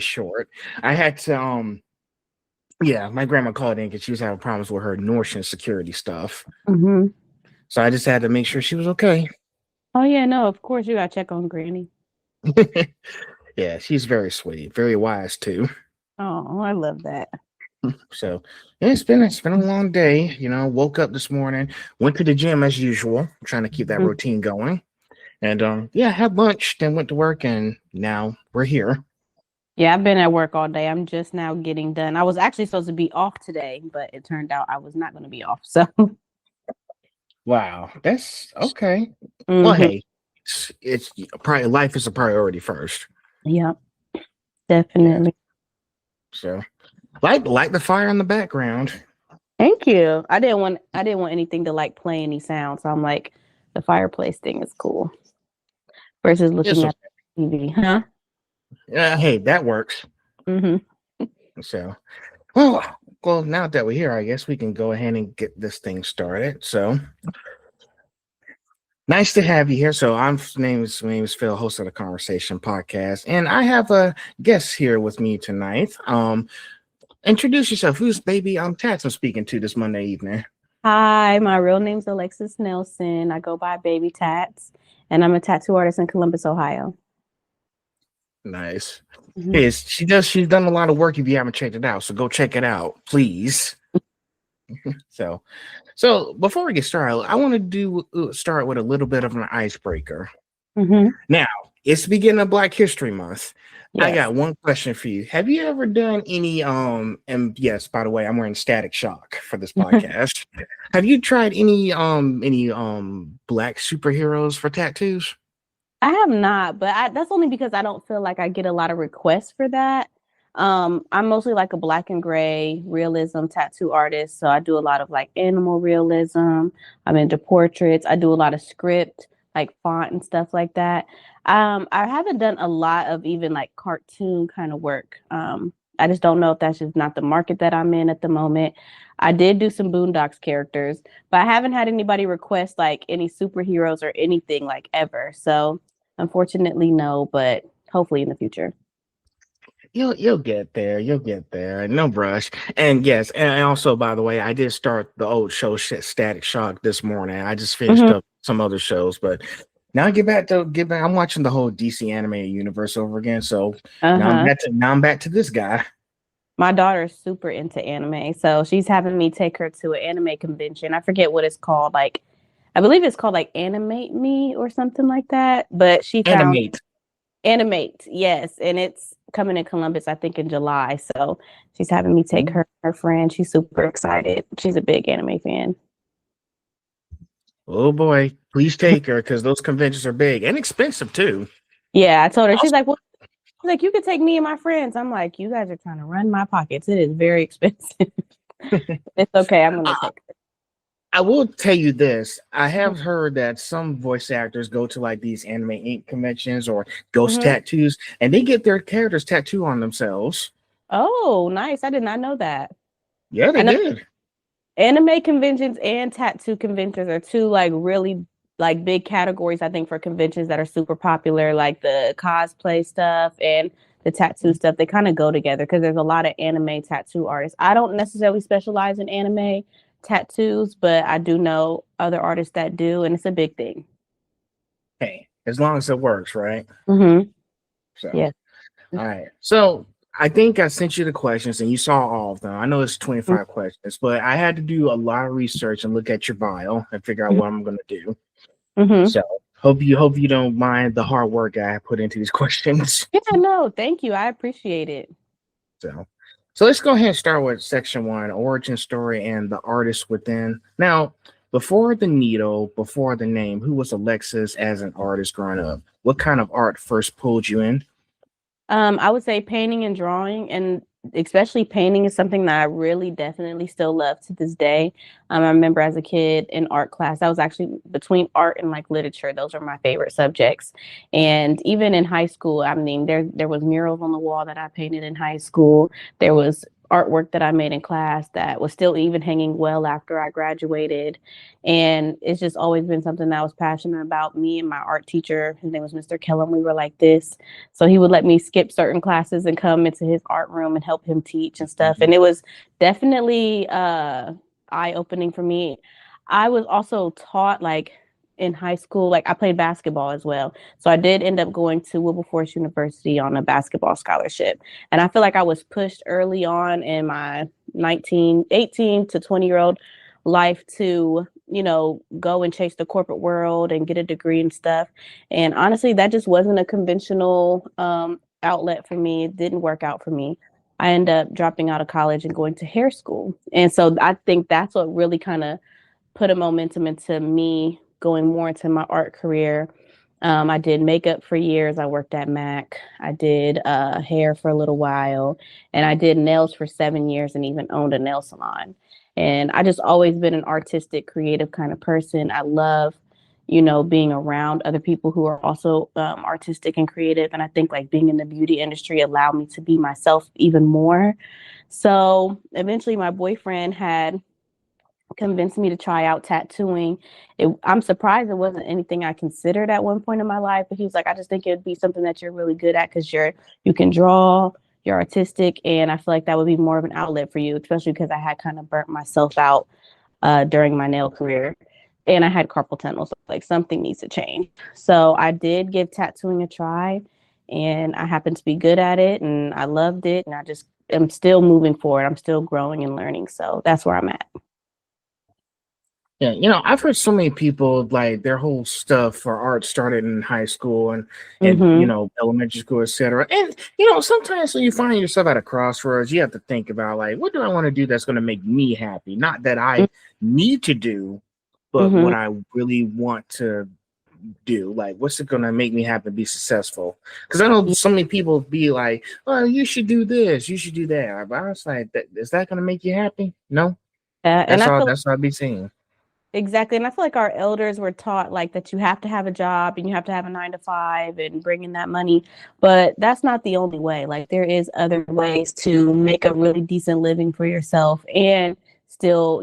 short, I had to yeah, my grandma called in because she was having problems with her Norton security stuff. Hmm. So I just had to make sure she was okay. Oh yeah, no, of course you gotta check on Granny. Yeah, she's very sweet, very wise too. Oh, I love that. So yeah, it's been a long day. Woke up this morning, went to the gym as usual, trying to keep that Mhm. routine going. And yeah, had lunch, then went to work, and now we're here. Yeah, I've been at work all day. I'm just now getting done. I was actually supposed to be off today, but it turned out I was not going to be off. So, Wow, that's okay. Well, hmm, hey, it's probably life is a priority first. yeah, Yeah. definitely. So like the fire in the background. Thank you. I didn't want anything to like play any sound, so I'm like, the fireplace thing is cool versus It's looking at okay. TV, huh? Yeah, hey, that works. Hmm. So well, well, now that we're here, I guess we can go ahead and get this thing started. So nice to have you here. So my name is Phil, host of the Conversation Podcast, and I have a guest here with me tonight. Introduce yourself. Who's Baby Tattzz I'm speaking to this Monday evening? Hi, my real name's Alexis Nelson. I go by Baby Tattzz, and I'm a tattoo artist in Columbus, Ohio. Nice. Mhm. Yes, she's done a lot of work if you haven't checked it out. So go check it out, please. So before we get started, I want to start with a little bit of an icebreaker. Mhm. Now, it's the beginning of Black History Month. I Yes. got one question for you. Have you ever done any and yes, by the way, I'm wearing Static Shock for this podcast. Have you tried any black superheroes for tattoos? I have not, but that's only because I don't feel like I get a lot of requests for that. I'm mostly like a black and gray realism tattoo artist, so I do a lot of like animal realism. I'm into portraits. I do a lot of script, like font and stuff like that. I haven't done a lot of even like cartoon kind of work. I just don't know if that's just not the market that I'm in at the moment. I did do some Boondocks characters, but I haven't had anybody request like any superheroes or anything like ever. So unfortunately, no, but hopefully in the future. You'll get there. You'll get there. No brush. And yes, and also by the way, I did start the old show Static Shock this morning. I just finished Hmm. up some other shows, but now I get back. I'm watching the whole DC animated universe over again. So now I'm Uh-huh. back to this guy. My daughter's super into anime, so she's having me take her to an anime convention. I forget what it's called. Like, I believe it's called like Animate Me or something like that. But she found Animate. Animate, yes, and it's coming in Columbus, I think, in July. So she's having me take her friend. She's super excited. She's a big anime fan. Oh boy, please take her because those conventions are big and expensive too. Yeah, I told her. She's Also, like, well, she's like, you could take me and my friends. I'm like, you guys are trying to run my pockets. It is very expensive. It's okay. I'm gonna I, take I will tell you this. I her. have heard that some voice actors go to like these Anime Inc. conventions or ghost Hmm. tattoos and they get their characters tattoo on themselves. Oh, nice. I did not know that. Yeah, I they know did. anime conventions and tattoo conventions are two like really like big categories, I think, for conventions that are super popular, like the cosplay stuff and the tattoo stuff. They kind of go together because there's a lot of anime tattoo artists. I don't necessarily specialize in anime tattoos, but I do know other artists that do, and it's a big thing. Hey, as long as it works, right? Mm-hmm. So, Yes. all right. So, I think I sent you the questions and you saw all of them. I know it's 25 questions, but I had to do a lot of research and look at your bio and figure out what I'm going to do. Mm-hmm. So, hope you don't mind the hard work I put into these questions. Yeah, no, thank you. I appreciate it. So, so let's go ahead and start with section one, origin story and the artist within. Now, before the needle, before the name, who was Alexis as an artist growing up? What kind of art first pulled you in? I would say painting and drawing, and especially painting is something that I really definitely still love to this day. I remember as a kid in art class, I was actually between art and like literature. Those are my favorite subjects. And even in high school, I mean, there was murals on the wall that I painted in high school. There was artwork that I made in class that was still even hanging well after I graduated. And it's just always been something that I was passionate about. Me and my art teacher, his name was Mr. Kellum, we were like this. So he would let me skip certain classes and come into his art room and help him teach and stuff. Mhm. And it was definitely eye-opening for me. I was also taught like in high school, like I played basketball as well. So I did end up going to Wilberforce University on a basketball scholarship. And I feel like I was pushed early on in my 18 to 20-year-old life to, go and chase the corporate world and get a degree and stuff. And honestly, that just wasn't a conventional outlet for me. It didn't work out for me. I ended up dropping out of college and going to hair school. And so I think that's what really kind of put a momentum into me going more into my art career. I did makeup for years. I worked at Mac. I did hair for a little while, and I did nails for 7 years and even owned a nail salon. And I just always been an artistic, creative kind of person. I love, being around other people who are also artistic and creative. And I think like being in the beauty industry allowed me to be myself even more. So eventually, my boyfriend had convinced me to try out tattooing. I'm surprised it wasn't anything I considered at one point in my life, but he was like, I just think it'd be something that you're really good at because you can draw, you're artistic, and I feel like that would be more of an outlet for you, especially because I had kind of burnt myself out during my nail career. And I had carpal tunnel, so like something needs to change. So I did give tattooing a try, and I happened to be good at it, and I loved it, and I just am still moving forward. I'm still growing and learning, so that's where I'm at. Yeah, I've heard so many people like their whole stuff for art started in high school and Mm-hmm. elementary school, etc. And sometimes when you find yourself at a crossroads, you have to think about like, what do I want to do that's going to make me happy? Not that I need to do, but Mm-hmm. what I really want to do. Like, what's it going to make me happy, be successful? Because I know so many people be like, "Oh, you should do this, you should do that." But I was like, "Is that going to make you happy?" No, And that's I all. feel That's what I'd be saying. exactly, and I feel like our elders were taught like that you have to have a job and you have to have a 9 to 5 and bring in that money, but that's not the only way. Like there is other ways to make a really decent living for yourself and still,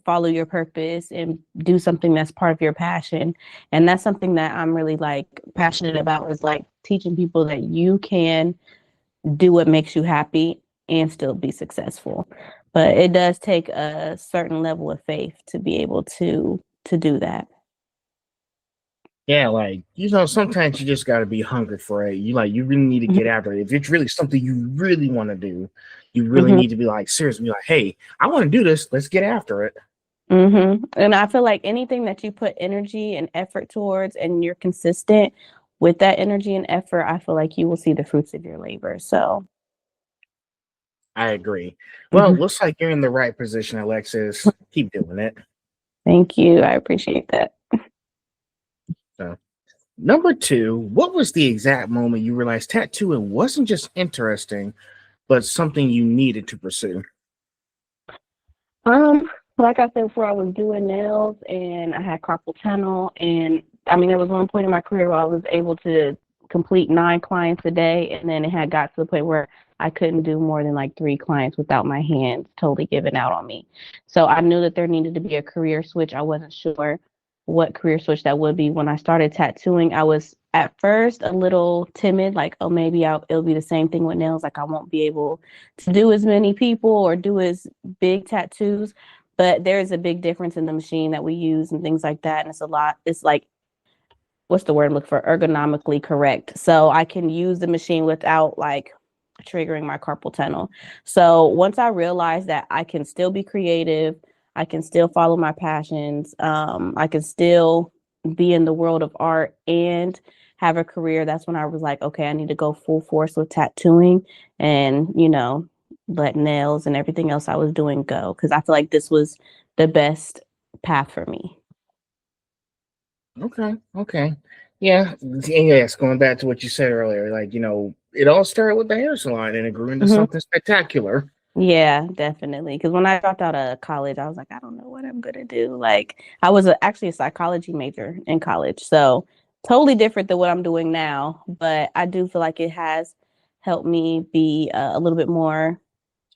follow your purpose and do something that's part of your passion. And that's something that I'm really like passionate about is like teaching people that you can do what makes you happy and still be successful. But it does take a certain level of faith to be able to do that. Yeah, like sometimes you just got to be hungry for it. You really need to get Mhm. after it. If it's really something you really want to do, you really Mhm. need to be like seriously, be like, hey, I want to do this. Let's get after it. Mhm. And I feel like anything that you put energy and effort towards and you're consistent with that energy and effort, I feel like you will see the fruits of your labor. So, I agree. Well, mhm. looks like you're in the right position, Alexis. Keep doing it. Thank you. I appreciate that. So, number two, what was the exact moment you realized tattooing wasn't just interesting, but something you needed to pursue? Um, like I said before, I was doing nails and I had carpal tunnel, and I mean, there was one point in my career where I was able to complete 9 clients a day, and then it had got to the point where I couldn't do more than like 3 clients without my hands totally giving out on me. So I knew that there needed to be a career switch. I wasn't sure what career switch that would be. When I started tattooing, I was at first a little timid, like, oh, maybe it'll be the same thing with nails. Like I won't be able to do as many people or do as big tattoos, but there is a big difference in the machine that we use and things like that. And it's like, what's the word I'm looking for? Ergonomically correct. So I can use the machine without like triggering my carpal tunnel. So once I realized that I can still be creative, I can still follow my passions, I can still be in the world of art and have a career, that's when I was like, okay, I need to go full force with tattooing and, let nails and everything else I was doing go. Cause I feel like this was the best path for me. Okay, okay. Yeah, yes, going back to what you said earlier, like, it all started with the hair salon and it grew into Mhm. something spectacular. Yeah, definitely. Because when I dropped out of college, I was like, I don't know what I'm gonna do. Like, I was actually a psychology major in college, so totally different than what I'm doing now. But I do feel like it has helped me be a little bit more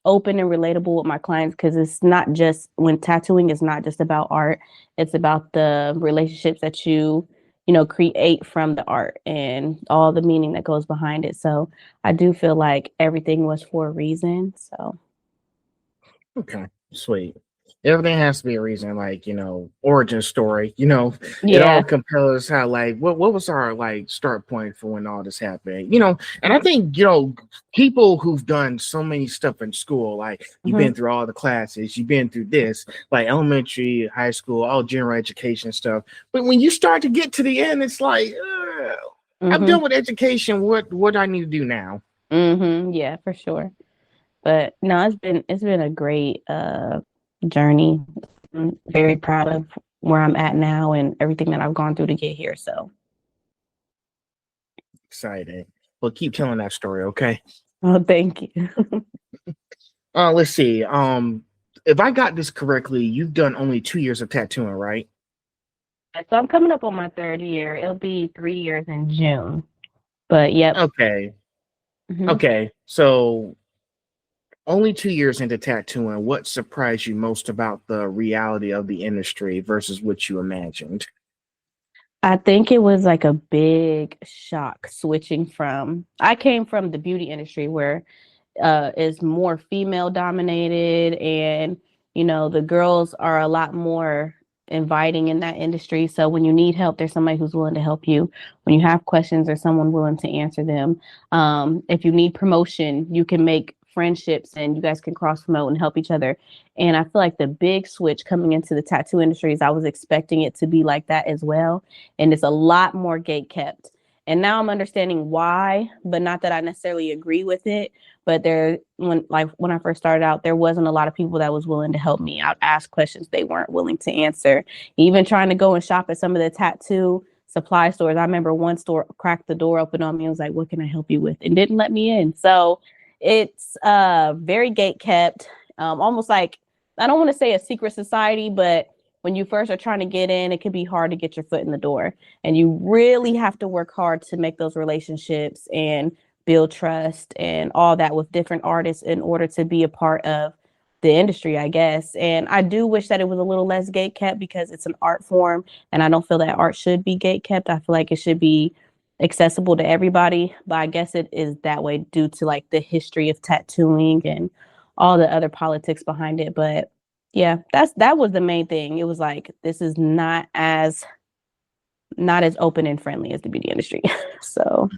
open and relatable with my clients, because it's not just when tattooing is not just about art. It's about the relationships that you know, create from the art and all the meaning that goes behind it. So I do feel like everything was for a reason. So Okay, sweet. Everything has to be a reason, like, origin story. It yeah. all compels how, like, what was our, like, start point for when all this happened. And I think, people who've done so many stuff in school, like, you've Hmm. been through all the classes, you've been through this, like elementary, high school, all general education stuff. But when you start to get to the end, it's like, I'm Hmm. done with education. What do I need to do now? Yeah, for sure. But no, it's been a great journey. I'm very proud of where I'm at now and everything that I've gone through to get here. So, Exciting. Well, keep telling that story, okay? oh, thank you. Let's see. If I got this correctly, you've done only 2 years of tattooing, right? So I'm coming up on my third year. It'll be 3 years in June. But yep. Okay. Hmm. Okay. So only 2 years into tattooing, what surprised you most about the reality of the industry versus what you imagined? I think it was like a big shock switching from, I came from the beauty industry where is more female dominated, and you know the girls are a lot more inviting in that industry. So when you need help, there's somebody who's willing to help you. When you have questions, there's someone willing to answer them. If you need promotion, you can make friendships and you guys can cross promote and help each other. And I feel like the big switch coming into the tattoo industry is I was expecting it to be like that as well, and it's a lot more gate kept. And now I'm understanding why, but not that I necessarily agree with it. But when I first started out, there wasn't a lot of people that was willing to help me out, ask questions they weren't willing to answer. Even trying to go and shop at some of the tattoo supply stores. I remember one store cracked the door open on me and was like, "What can I help you with?" and didn't let me in. So it's very gate kept, almost like, I don't want to say a secret society, but when you first are trying to get in, it can be hard to get your foot in the door. And you really have to work hard to make those relationships and build trust and all that with different artists in order to be a part of the industry, I guess. And I do wish that it was a little less gate kept because it's an art form, and I don't feel that art should be gate kept. I feel like it should be accessible to everybody, but I guess it is that way due to like the history of tattooing and all the other politics behind it. But yeah, that was the main thing. It was like this is not as open and friendly as the beauty industry. So,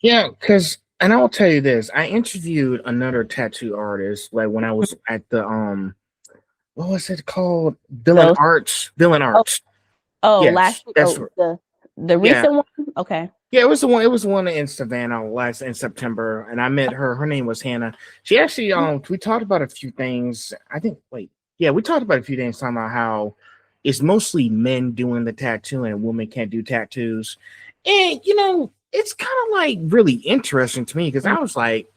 Yeah, because and I'll tell you this, I interviewed another tattoo artist like when I was at the what was it called? Dylan those Arts. Dylan oh, Arts. last Yes, year, that's the yeah. recent one. Okay. Yeah, it was the one. It was the one in Savannah last in September, and I met her. Her name was Hannah. She actually, we talked about a few things. I think, wait, yeah, we talked about a few things talking about how it's mostly men doing the tattoo and women can't do tattoos, and it's kind of like really interesting to me because I was like,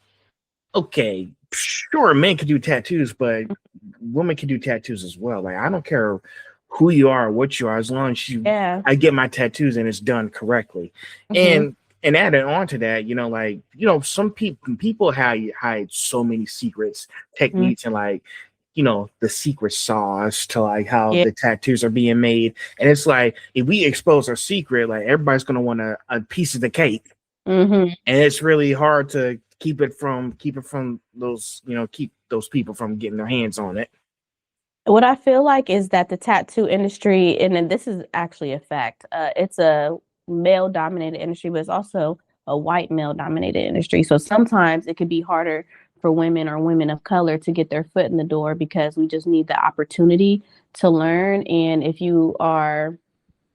okay, sure, men can do tattoos, but women can do tattoos as well. Like, I don't care who you are or what you are, as long as Yeah. I get my tattoos and it's done correctly. Hmm. And adding on to that, like, some people hide so many secrets, Hmm. techniques, and like, the secret sauce to like how Yeah. the tattoos are being made. And it's like if we expose our secret, like everybody's gonna want a piece of the cake, Hmm. and it's really hard to keep it from those keep those people from getting their hands on it. What I feel like is that the tattoo industry, and then this is actually a fact, it's a male dominated industry, but it's also a white male dominated industry. So sometimes it could be harder for women or women of color to get their foot in the door because we just need the opportunity to learn. And if you are,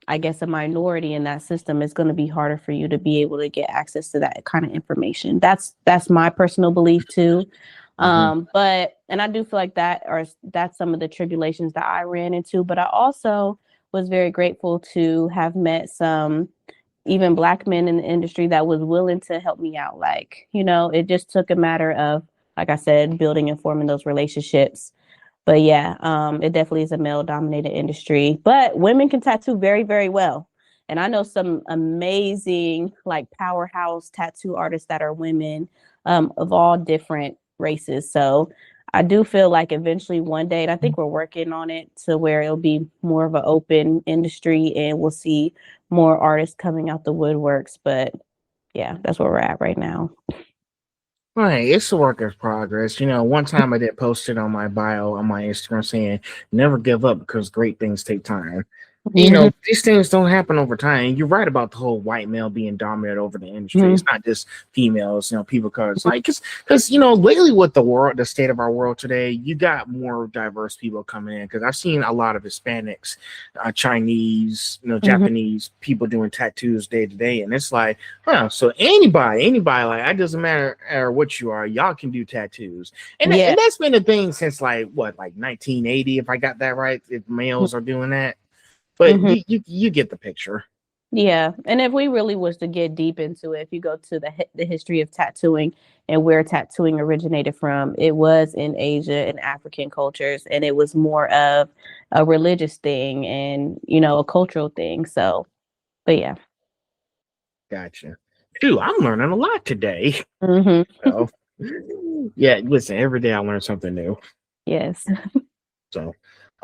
I guess, a minority in that system, it's going to be harder for you to be able to get access to that kind of information. That's my personal belief too. Hmm. But and I do feel like that's some of the tribulations that I ran into. But I also was very grateful to have met some even Black men in the industry that was willing to help me out. Like, it just took a matter of, like I said, building and forming those relationships. But yeah, it definitely is a male dominated industry. But women can tattoo very, very well. And I know some amazing like powerhouse tattoo artists that are women, of all different races. So I do feel like eventually one day, and I think we're working on it to where it'll be more of an open industry and we'll see more artists coming out the woodworks. But yeah, that's where we're at right now. Right, it's a work of progress. One time I did post it on my bio on my Instagram saying, "Never give up because great things take time." Hmm. These things don't happen over time. And you're right about the whole white male being dominant over the industry. Hmm. It's not just females, people, because lately with the state of our world today, you got more diverse people coming in. Because I've seen a lot of Hispanics, Chinese, Hmm. Japanese people doing tattoos day to day, and it's like, huh? So anybody, like, it doesn't matter what you are, y'all can do tattoos, and Yeah. that's been a thing since like what, like 1980, if I got that right. If males are doing that. But Hmm. you get the picture. Yeah, and if we really was to get deep into it, if you go to the history of tattooing and where tattooing originated from, it was in Asia and African cultures, and it was more of a religious thing and a cultural thing. So, but yeah. Gotcha. Dude, I'm learning a lot today. Hmm. So, yeah, listen, every day I learn something new. Yes. So,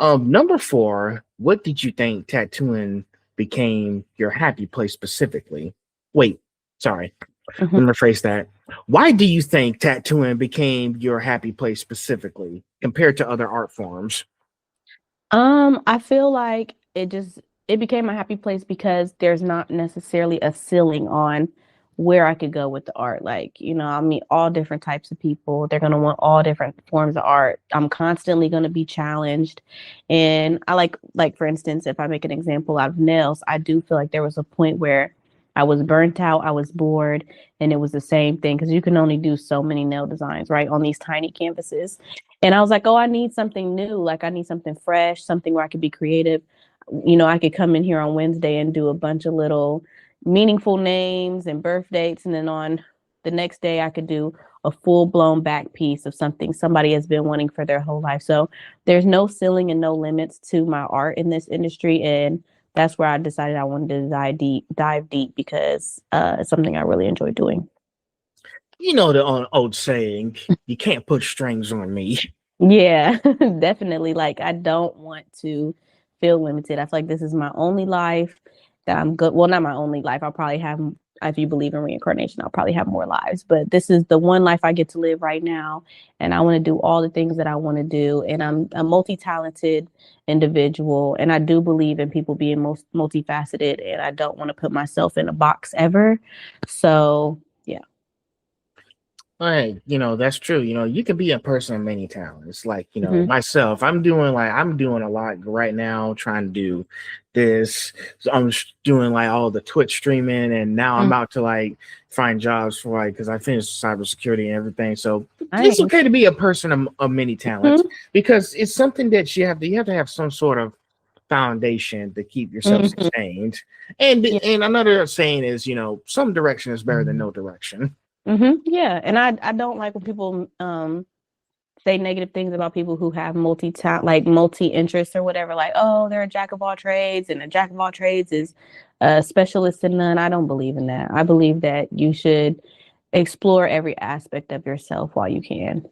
number 4, what did you think tattooing became your happy place specifically? Wait, sorry. Hmm. Let me rephrase that. Why do you think tattooing became your happy place specifically compared to other art forms? I feel like it became a happy place because there's not necessarily a ceiling on where I could go with the art. Like, I meet all different types of people. They're gonna want all different forms of art. I'm constantly gonna be challenged. And I like for instance, if I make an example out of nails, I do feel like there was a point where I was burnt out, I was bored, and it was the same thing because you can only do so many nail designs, right, on these tiny canvases. And I was like, oh, I need something new. Like, I need something fresh, something where I could be creative. I could come in here on Wednesday and do a bunch of little meaningful names and birth dates. And then on the next day, I could do a full blown back piece of something somebody has been wanting for their whole life. So there's no ceiling and no limits to my art in this industry. And that's where I decided I wanted to dive deep because it's something I really enjoy doing. You know the old saying, you can't put strings on me. Yeah, definitely. Like, I don't want to feel limited. I feel like this is my only life that I'm good. Well, not my only life. I'll probably have, if you believe in reincarnation, I'll probably have more lives. But this is the one life I get to live right now. And I want to do all the things that I want to do. And I'm a multi talented individual. And I do believe in people being most multifaceted. And I don't want to put myself in a box ever. So, yeah. Right, that's true. You can be a person of many talents. Like, Hmm. myself, I'm doing a lot right now, trying to do this. So doing like all the Twitch streaming, and now I'm out to like find jobs for like, because I finished cybersecurity and everything. So it's Nice. okay to be a person of many talents, because it's something that you have to have some sort of foundation to keep yourself Hmm. sustained. And Yeah. and another saying is, some direction is better than no direction. Yeah, and I don't like when people say negative things about people who have multi interests or whatever. Like, oh, they're a jack of all trades, and a jack of all trades is a specialist in none. I don't believe in that. I believe that you should explore every aspect of yourself while you can.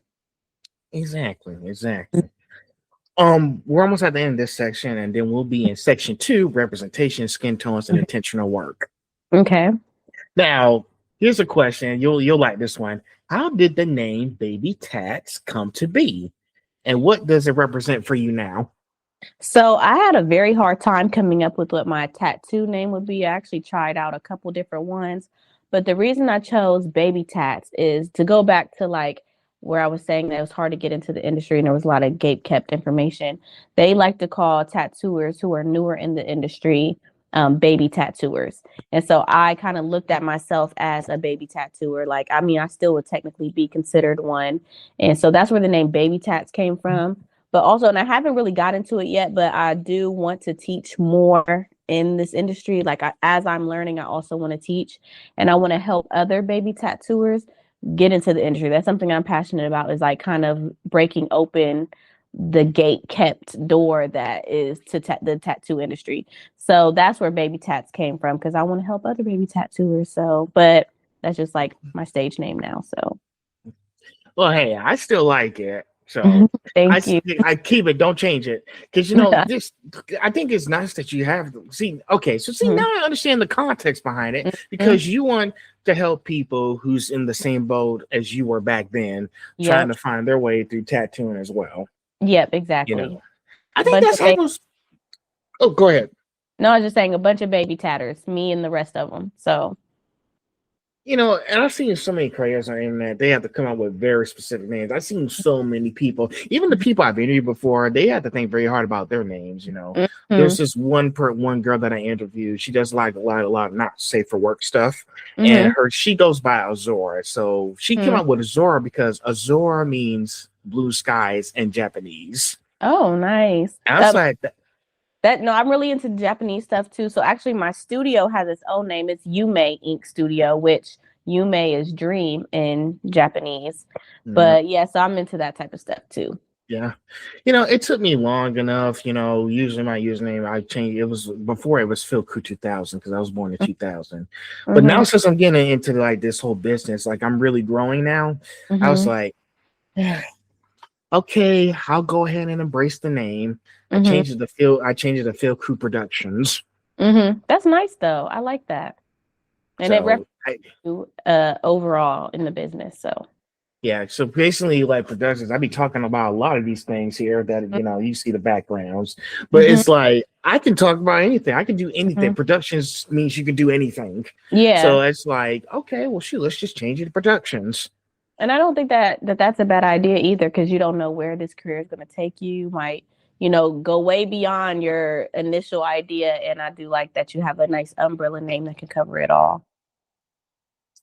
Exactly. We're almost at the end of this section, and then we'll be in section 2, representation, skin tones, and intentional work. Okay. Now, here's a question. You'll like this one. How did the name Baby Tattzz come to be? And what does it represent for you now? So I had a very hard time coming up with what my tattoo name would be. I actually tried out a couple different ones, but the reason I chose Baby Tats is to go back to like where I was saying that it was hard to get into the industry and there was a lot of gate kept information. They like to call tattooers who are newer in the industry baby tattooers. And so I kind of looked at myself as a baby tattooer. Like, I mean, I still would technically be considered one. And so that's where the name Baby Tats came from. But also, and I haven't really got into it yet, but I do want to teach more in this industry. Like, as I'm learning, I also want to teach and I want to help other baby tattooers get into the industry. That's something I'm passionate about, is like kind of breaking open the gate kept door that is to the tattoo industry. So that's where Baby Tats came from, because I want to help other baby tattooers. So, but that's just like my stage name now. So Well, hey, I still like it. So Thank you. I keep it. Don't change it. Because, this, I think it's nice that you have, see, okay. So, see, now Mhm. I understand the context behind it Mhm. because you want to help people who's in the same boat as you were back then, trying Yep. to find their way through tattooing as well. Yep, You exactly. know, I think Bunch that's of how those, oh, go ahead. No, I was just saying a bunch of baby tatters, me and the rest of them. So, And I've seen so many creators on the internet, they have to come up with very specific names. I've seen so many people, even the people I've interviewed before, they had to think very hard about their names. There's hmm this one girl that I interviewed. She does like a lot of not safe for work stuff. And hmm she goes by Azora. So she came hmm up with Azora because Azora means blue skies in Japanese. Oh, nice. And I was like, That no, I'm really into Japanese stuff too. So actually, my studio has its own name. It's Yume Ink Studio, which Yume is dream in Japanese. yeah. But yes, I'm into that type of stuff too. Yeah. It took me long enough, using my username. I changed it was before it was Phil Crew 2000 because I was born in 2000. But hmm now since I'm getting into like this whole business, like I'm really growing now, I was hmm like, okay, I'll go ahead and embrace the name. hmm I changed it to Phil Crew Productions. That's nice though. I like that, and it So represents you overall in the business. So. yeah, so basically, like productions, I be talking about a lot of these things here that you see the backgrounds, but hmm it's like I can talk about anything. I can do anything. hmm Productions means you can do anything. Yeah, So it's like, okay, well, shoot, let's just change it to productions. and I don't think that's a bad idea either, because you don't know where this career is going to take you. You might, go way beyond your initial idea. And I do like that you have a nice umbrella name that can cover it all.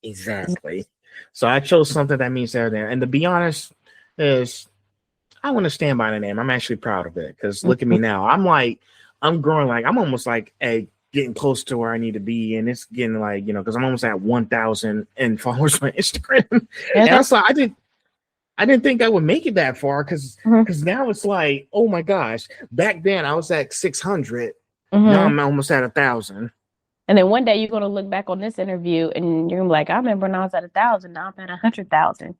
Exactly. So I chose something that means everything. And to be honest, is I want to stand by the name. I'm actually proud of it because look at me now. I'm growing like I'm almost like getting close to where I need to be, and it's getting like because I'm almost at 1,000 and followers on Instagram, Yeah, and I was like, I didn't think I would make it that far mhm, because now it's like oh my gosh. Back then I was at 600. Now mhm. I'm almost at 1,000. And then one day you're going to look back on this interview and you're gonna be like, I remember when I was at 1,000, now I'm at 100,000.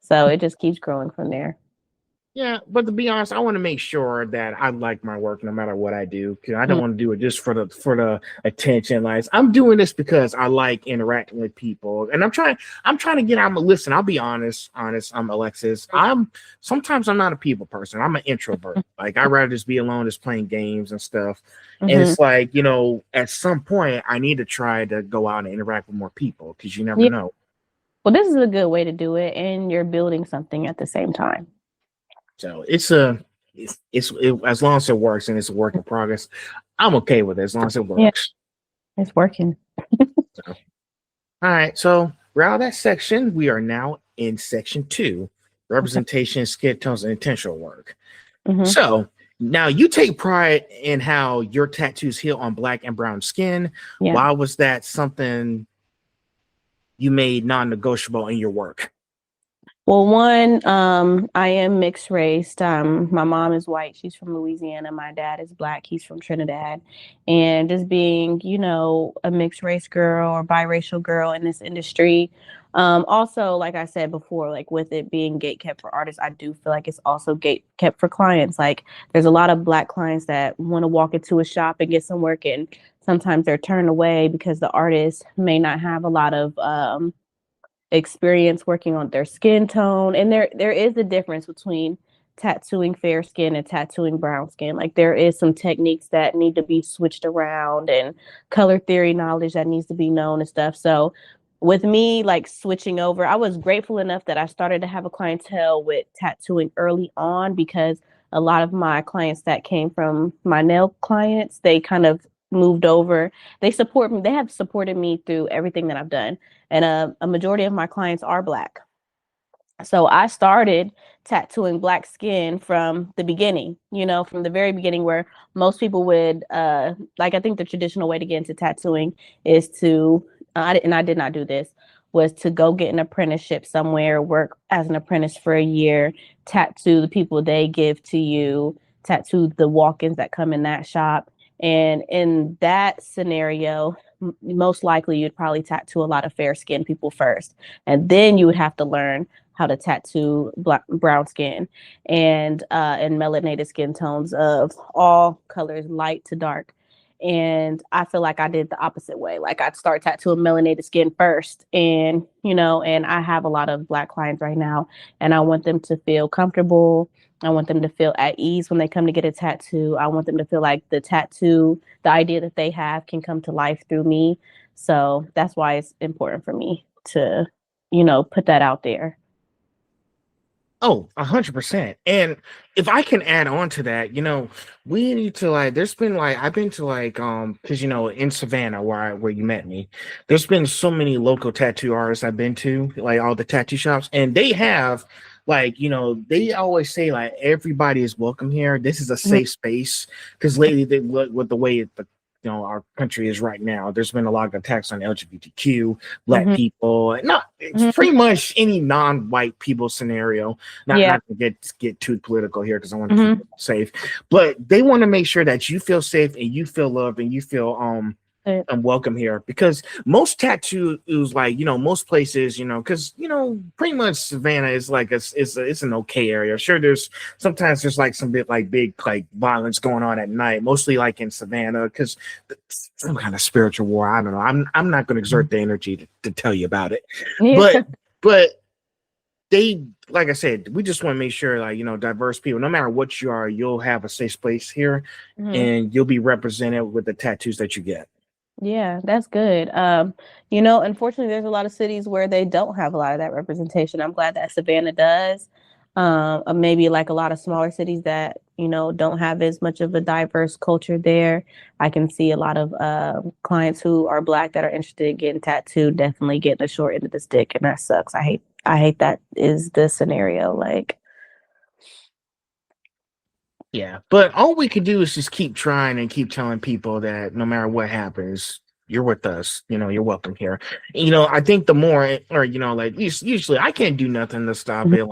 So it just keeps growing from there. Yeah, but to be honest, I want to make sure that I like my work no matter what I do. Because I don't Mhm. want to do it just for the attention. Like I'm doing this because I like interacting with people, and I'm trying to get out. Listen, I'll be honest. I'm Alexis. Sometimes I'm not a people person. I'm an introvert. Like I'd rather just be alone, just playing games and stuff. And Mhm. it's like at some point, I need to try to go out and interact with more people because you never Yeah. know. Well, this is a good way to do it, and you're building something at the same time. So as long as it works and it's a work in progress, I'm okay with it as long as it Yeah, works. it's working. So, all right. So we're out of that section. We are now in section 2, Okay. representation, skin tones, and intentional work. hmm So now you take pride in how your tattoos heal on black and brown skin. Yeah. Why was that something you made non-negotiable in your work? Well, one, I am mixed race. My mom is white. She's from Louisiana. My dad is black. He's from Trinidad. And just being, a mixed race girl or biracial girl in this industry. Also, like I said before, like with it being gate kept for artists, I do feel like it's also gate kept for clients. Like there's a lot of black clients that want to walk into a shop and get some work, and sometimes they're turned away because the artist may not have a lot of experience working on their skin tone. And there is a difference between tattooing fair skin and tattooing brown skin. Like there is some techniques that need to be switched around, and color theory knowledge that needs to be known and stuff. So with me like switching over, I was grateful enough that I started to have a clientele with tattooing early on, because a lot of my clients that came from my nail clients, they kind of moved over. They support me. They have supported me through everything that I've done, and a majority of my clients are black. So I started tattooing black skin from the beginning, from the very beginning, where most people would like, I think the traditional way to get into tattooing is to and I did not do this, was to go get an apprenticeship somewhere, work as an apprentice for a year, tattoo the people they give to you, tattoo the walk-ins that come in that shop. And in that scenario, most likely you'd probably tattoo a lot of fair skinned people first, and then you would have to learn how to tattoo brown skin and melanated skin tones of all colors, light to dark. And I feel like I did the opposite way. Like I'd start tattooing melanated skin first. And, and I have a lot of Black clients right now, and I want them to feel comfortable. I want them to feel at ease when they come to get a tattoo. I want them to feel like the idea that they have can come to life through me. So that's why it's important for me to, put that out there. Oh, 100%. And if I can add on to that, we need to there's been I've been to because in Savannah where you met me, there's been so many local tattoo artists I've been to, like all the tattoo shops, and they have they always say everybody is welcome here. This is a safe space, because lately they look with the way our country is right now. There's been a lot of attacks on LGBTQ, Black people, it's pretty much any non-white people scenario. Not to get too political here, because I want to keep it safe, but they want to make sure that you feel safe and you feel loved and you feel welcome here, because most tattoos, most places, because pretty much Savannah is it's an okay area. Sure, there's sometimes some bit big violence going on at night, mostly in Savannah, because some kind of spiritual war. I don't know. I'm not going to exert the energy to tell you about it, but they, like I said, we just want to make sure diverse people, no matter what you are, you'll have a safe space here, and you'll be represented with the tattoos that you get. Yeah, that's good. Unfortunately, there's a lot of cities where they don't have a lot of that representation. I'm glad that Savannah does. Maybe a lot of smaller cities that, don't have as much of a diverse culture there. I can see a lot of clients who are Black that are interested in getting tattooed, definitely getting the short end of the stick, and that sucks. I hate that is the scenario. Yeah, but all we can do is just keep trying and keep telling people that no matter what happens, you're with us. You're welcome here. I think the more, or usually I can't do nothing to stop it.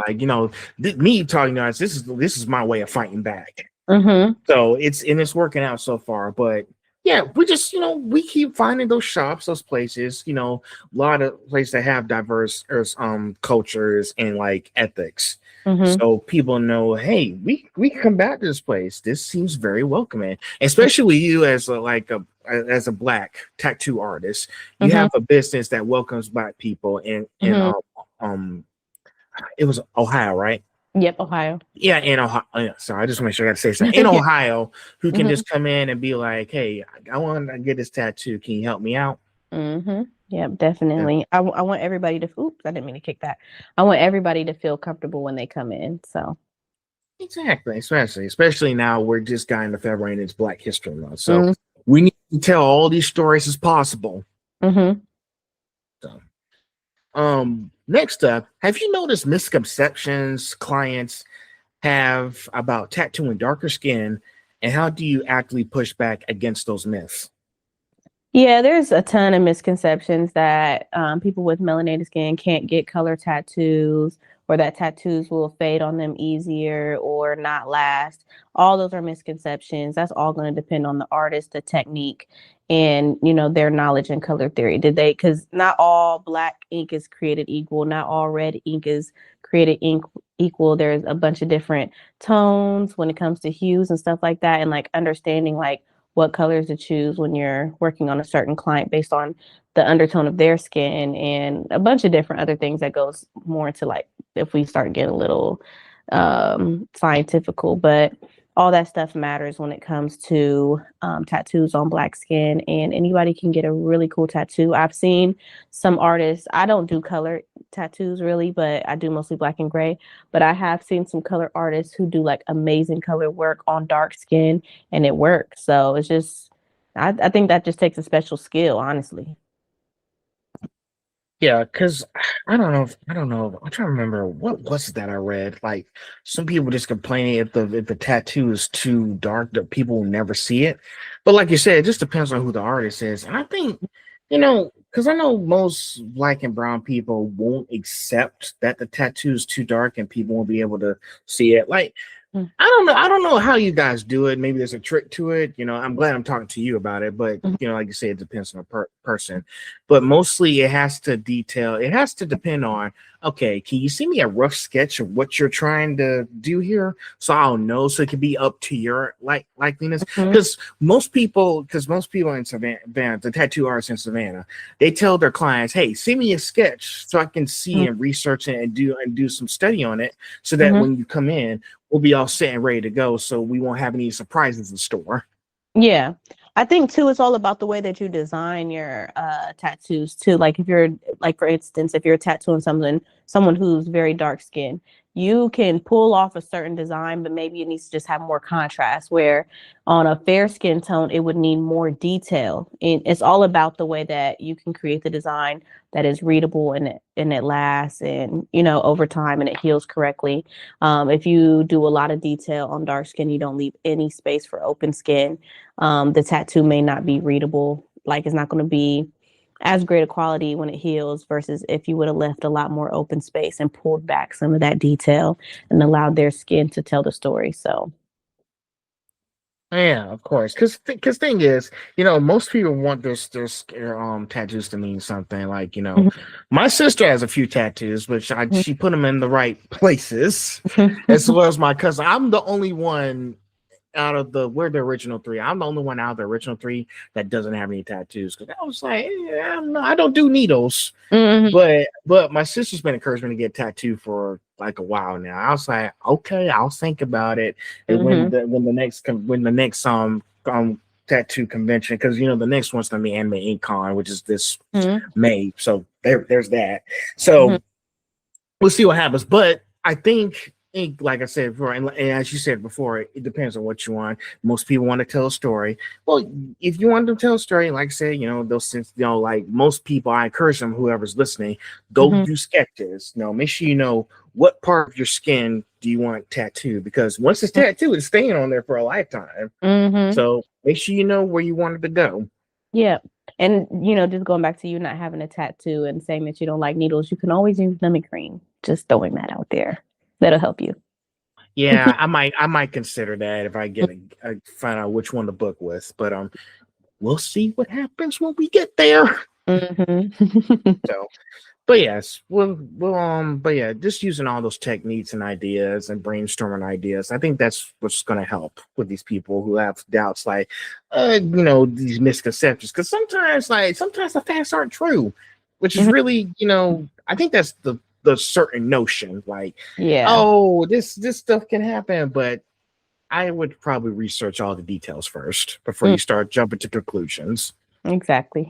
Me talking to us, this is my way of fighting back. So it's working out so far. But yeah, we just we keep finding those shops, those places. A lot of places that have diverse cultures and ethics. So people know, hey, we come back to this place. This seems very welcoming, especially you as a Black tattoo artist. You have a business that welcomes Black people in it was Ohio, right? Yep, Ohio. Yeah, in Ohio. Yeah, sorry, I just want to make sure I got to say something. In Ohio, who can just come in and be like, hey, I want to get this tattoo. Can you help me out? Yeah, definitely. I want everybody to, oops, I didn't mean to kick that. I want everybody to feel comfortable when they come in. So exactly, especially now we're just got into February and it's Black History Month. So we need to tell all these stories as possible. So, next up, have you noticed misconceptions clients have about tattooing darker skin, and how do you actively push back against those myths? yeah, there's a ton of misconceptions that people with melanated skin can't get color tattoos, or that tattoos will fade on them easier or not last. All those are misconceptions. That's all going to depend on the artist, the technique, and their knowledge in color theory. Because not all Black ink is created equal. Not all red ink is created equal. There's a bunch of different tones when it comes to hues and stuff like that, and understanding what colors to choose when you're working on a certain client based on the undertone of their skin and a bunch of different other things that goes more into if we start getting a little scientifical, but all that stuff matters when it comes to tattoos on Black skin, and anybody can get a really cool tattoo. I've seen some artists, I don't do color tattoos really, but I do mostly black and gray, but I have seen some color artists who do amazing color work on dark skin, and it works. So it's just, I think that just takes a special skill, honestly. Yeah, because I don't know. I'm trying to remember what was it that I read. Some people just complaining if the tattoo is too dark that people will never see it. But like you said, it just depends on who the artist is. And I think, because I know most Black and brown people won't accept that the tattoo is too dark and people won't be able to see it. I don't know how you guys do it. Maybe there's a trick to it. I'm glad I'm talking to you about it, but Mhm. like you say, it depends on the person. But mostly it has to depend on, okay, can you send me a rough sketch of what you're trying to do here? So I'll know, so it can be up to your likeliness. Mhm. Because most people in Savannah, the tattoo artists in Savannah, they tell their clients, hey, send me a sketch so I can see and research it and do some study on it, so that Mhm. when you come in, we'll be all set and ready to go, so we won't have any surprises in store. Yeah. I think too it's all about the way that you design your tattoos too. Like if you're like for instance, if you're tattooing someone who's very dark skinned, you can pull off a certain design, but maybe it needs to just have more contrast where on a fair skin tone it would need more detail. And it's all about the way that you can create the design that is readable and it lasts and over time and it heals correctly. If you do a lot of detail on dark skin, you don't leave any space for open skin, the tattoo may not be readable. Like it's not going to be as great a quality when it heals versus if you would have left a lot more open space and pulled back some of that detail and allowed their skin to tell the story. So, Yeah, of course. Because thing is, most people want their tattoos to mean something. Like, mhm, my sister has a few tattoos, which mhm, she put them in the right places, as well as my cousin. I'm the only one out of we're the original three. I'm the only one out of the original three that doesn't have any tattoos. Because I was like, I don't know, I don't do needles. mhm, But my sister's been encouraging me to get a tattoo for like a while now. I was like, okay, I'll think about it. And mhm, when the next tattoo convention, because the next one's gonna be Anime Ink Con, which is this mhm, May. So there's that. mhm, So we'll see what happens. But I think, like I said before, and as you said before, it depends on what you want. Most people want to tell a story. Well, if you want to tell a story, like I said, those since like most people, I encourage them, whoever's listening, go mhm, do sketches. Make sure you know what part of your skin do you want tattooed, because once it's tattooed, it's staying on there for a lifetime. mhm. So make sure you know where you want it to go. Yeah. And just going back to you not having a tattoo and saying that you don't like needles, you can always use numbing cream. Just throwing that out there. That'll help you. Yeah, I might consider that if I find out which one to book with. But we'll see what happens when we get there. Mhm. So, but yes, but yeah, just using all those techniques and ideas and brainstorming ideas, I think that's what's going to help with these people who have doubts, like, these misconceptions. Because sometimes the facts aren't true, which is Mhm. really, I think that's the certain notion, like, Yeah. oh, this stuff can happen, but I would probably research all the details first before Mm, you start jumping to conclusions. exactly.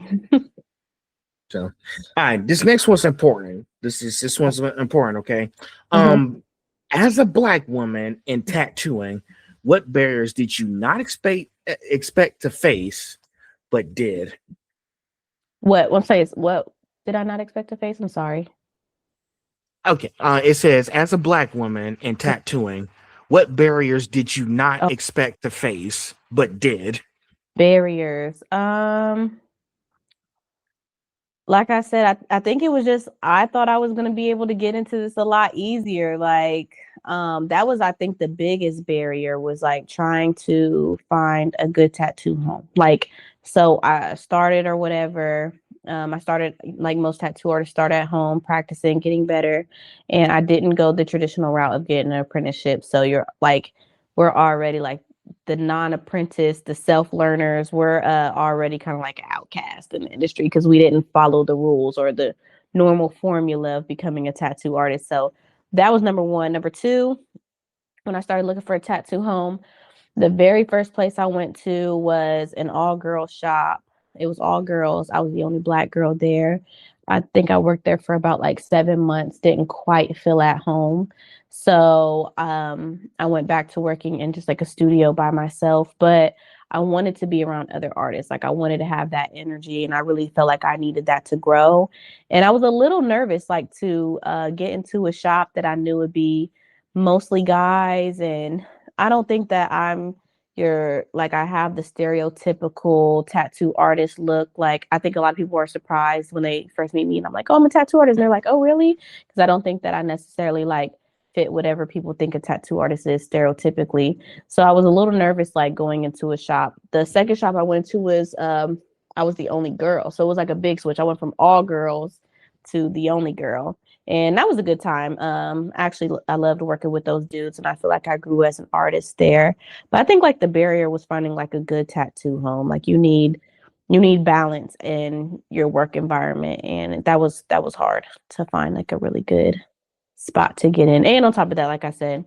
So, all right, this next one's important. This one's important. Okay, Mhm. um, as a black woman in tattooing, what barriers did you not expect to face, but did? What? One place. What did I not expect to face? I'm sorry. Okay, it says as a black woman in tattooing, what barriers did you not Oh, expect to face, but did? barriers. Like I said, I think it was just I thought I was gonna be able to get into this a lot easier. Like, that was I think the biggest barrier was like trying to find a good tattoo home. Like, so I started or whatever. I started like most tattoo artists start at home, practicing, getting better, and I didn't go the traditional route of getting an apprenticeship. So you're like, we're already like the non-apprentice, the self-learners were already kind of like an outcast in the industry because we didn't follow the rules or the normal formula of becoming a tattoo artist. So that was number one. Number two, when I started looking for a tattoo home, the very first place I went to was an all-girls shop. It was all girls. I was the only black girl there. I think I worked there for about like 7 months, didn't quite feel at home. So I went back to working in just like a studio by myself, but I wanted to be around other artists. Like I wanted to have that energy and I really felt like I needed that to grow. And I was a little nervous like to get into a shop that I knew would be mostly guys and I don't think that I'm your like I have the stereotypical tattoo artist look. Like I think a lot of people are surprised when they first meet me and I'm like, "Oh, I'm a tattoo artist." And they're like, "Oh, really?" Because I don't think that I necessarily like fit whatever people think a tattoo artist is stereotypically. So I was a little nervous, like going into a shop. The second shop I went to was I was the only girl, so it was like a big switch. I went from all girls to the only girl, and that was a good time. Actually, I loved working with those dudes, and I feel like I grew as an artist there. But I think like the barrier was finding like a good tattoo home. Like you need balance in your work environment, and that was hard to find like a really good spot to get in. And on top of that, like I said,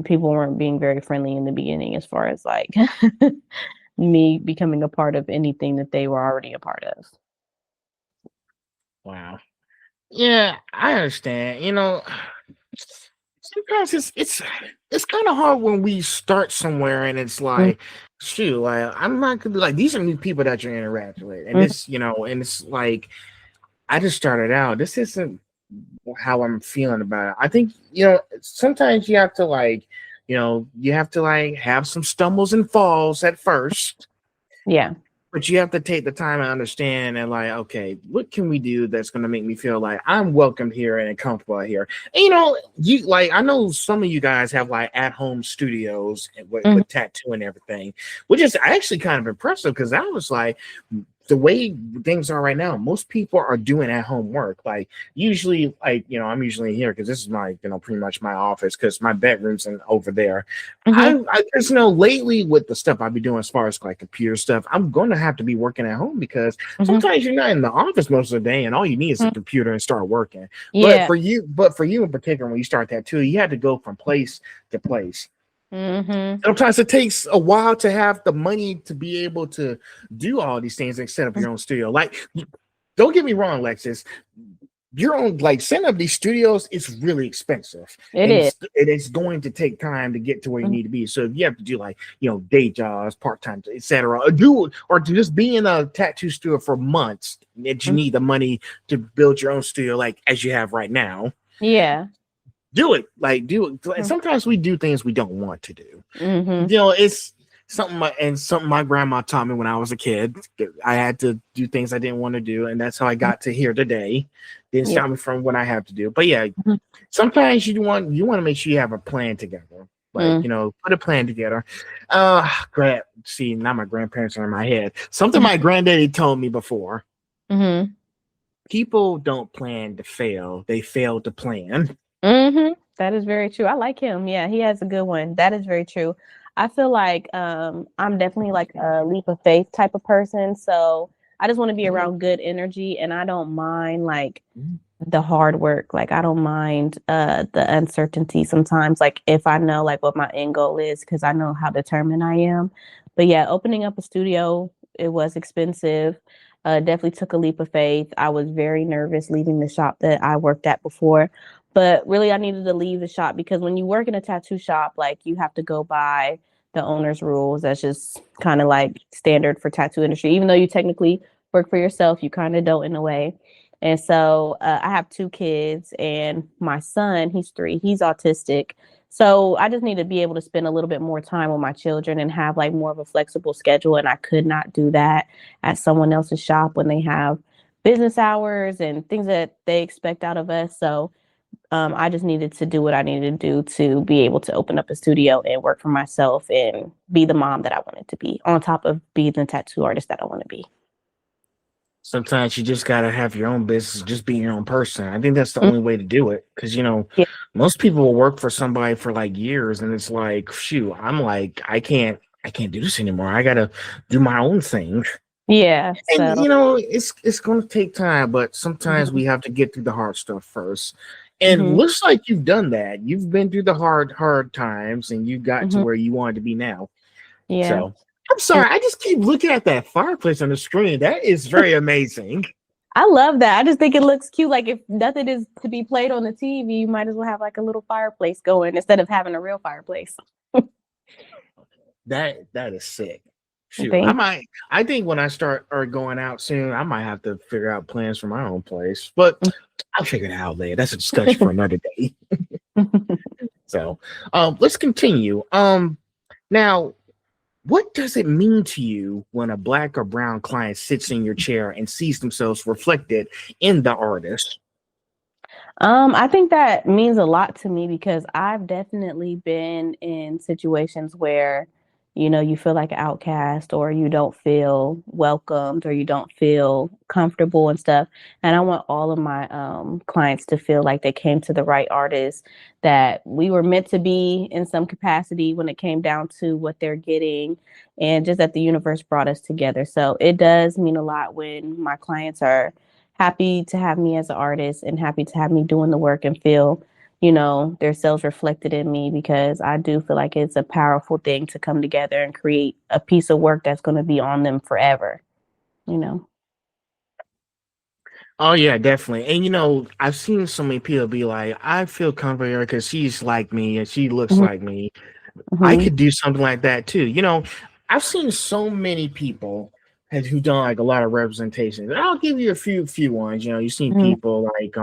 people weren't being very friendly in the beginning as far as like me becoming a part of anything that they were already a part of. Wow. Yeah, I understand. Sometimes it's kind of hard when we start somewhere and it's like, shoot, like I'm not gonna be like these are new people that you're interacting with, and and it's like I just started out. This isn't how I'm feeling about it. I think sometimes you have to have some stumbles and falls at first. Yeah. But you have to take the time and understand and like, okay, what can we do that's going to make me feel like I'm welcome here and comfortable here? And you like, I know some of you guys have like at-home studios with tattoo and everything, which is actually kind of impressive because I was like, the way things are right now, most people are doing at-home work. Like usually, I'm usually here because this is my, pretty much my office because my bedroom's over there. I just lately with the stuff I've been doing as far as like computer stuff, I'm going to have to be working at home because sometimes you're not in the office most of the day and all you need is a computer and start working. Yeah. But for you in particular, when you start tattoo, you had to go from place to place. Sometimes it takes a while to have the money to be able to do all these things and set up your own studio. Like, don't get me wrong, Alexis. Your own setting up these studios is really expensive. It's going to take time to get to where you need to be. So if you have to do day jobs, part-time, etc., or to just be in a tattoo studio for months, that you need the money to build your own studio like as you have right now. Yeah. Do it. Sometimes we do things we don't want to do. It's something my grandma taught me when I was a kid. I had to do things I didn't want to do, and that's how I got to here today. Didn't stop me from what I have to do. But yeah, sometimes you want to make sure you have a plan together. Put a plan together. See, now my grandparents are in my head. Something my granddaddy told me before. People don't plan to fail; they fail to plan. That is very true. I like him. Yeah, he has a good one. That is very true. I feel like I'm definitely like a leap of faith type of person. So I just want to be around good energy, and I don't mind like the hard work. Like I don't mind the uncertainty sometimes. Like if I know like what my end goal is, because I know how determined I am. But yeah, opening up a studio, it was expensive. Definitely took a leap of faith. I was very nervous leaving the shop that I worked at before. But really, I needed to leave the shop because when you work in a tattoo shop, like you have to go by the owner's rules. That's just kind of like standard for tattoo industry. Even though you technically work for yourself, you kind of don't in a way. And so I have 2 kids, and my son, he's 3. He's autistic. So I just need to be able to spend a little bit more time with my children and have like more of a flexible schedule. And I could not do that at someone else's shop when they have business hours and things that they expect out of us. So I just needed to do what I needed to do to be able to open up a studio and work for myself and be the mom that I wanted to be, on top of being the tattoo artist that I want to be. Sometimes you just gotta have your own business, just be your own person. I think that's the only way to do it. Because Yeah. most people will work for somebody for like years, and it's like, shoot, I'm like, I can't do this anymore. I gotta do my own thing. Yeah. And So it's gonna take time, but sometimes we have to get through the hard stuff first. And looks like you've done that. You've been through the hard times, and you got to where you wanted to be now. yeah. So I'm sorry, I just keep looking at that fireplace on the screen. That is very amazing. I love that. I just think it looks cute. Like if nothing is to be played on the TV, you might as well have like a little fireplace going instead of having a real fireplace. That is sick. Shoot, Thank I think when I start going out soon, I might have to figure out plans for my own place. But I'll figure it out later. That's a discussion for another day. So let's continue. Now, what does it mean to you when a Black or brown client sits in your chair and sees themselves reflected in the artist? I think that means a lot to me because I've definitely been in situations where, you feel like an outcast or you don't feel welcomed or you don't feel comfortable and stuff. And I want all of my clients to feel like they came to the right artist, that we were meant to be in some capacity when it came down to what they're getting, and just that the universe brought us together. So it does mean a lot when my clients are happy to have me as an artist and happy to have me doing the work and feel, their selves reflected in me, because I do feel like it's a powerful thing to come together and create a piece of work that's going to be on them forever, you know. Oh yeah, definitely. And I've seen so many people be like, I feel comfortable because she's like me and she looks Mhm, like me. I mhm, could do something like that too. I've seen so many people who done like a lot of representation. And I'll give you a few ones. You've seen mhm, people like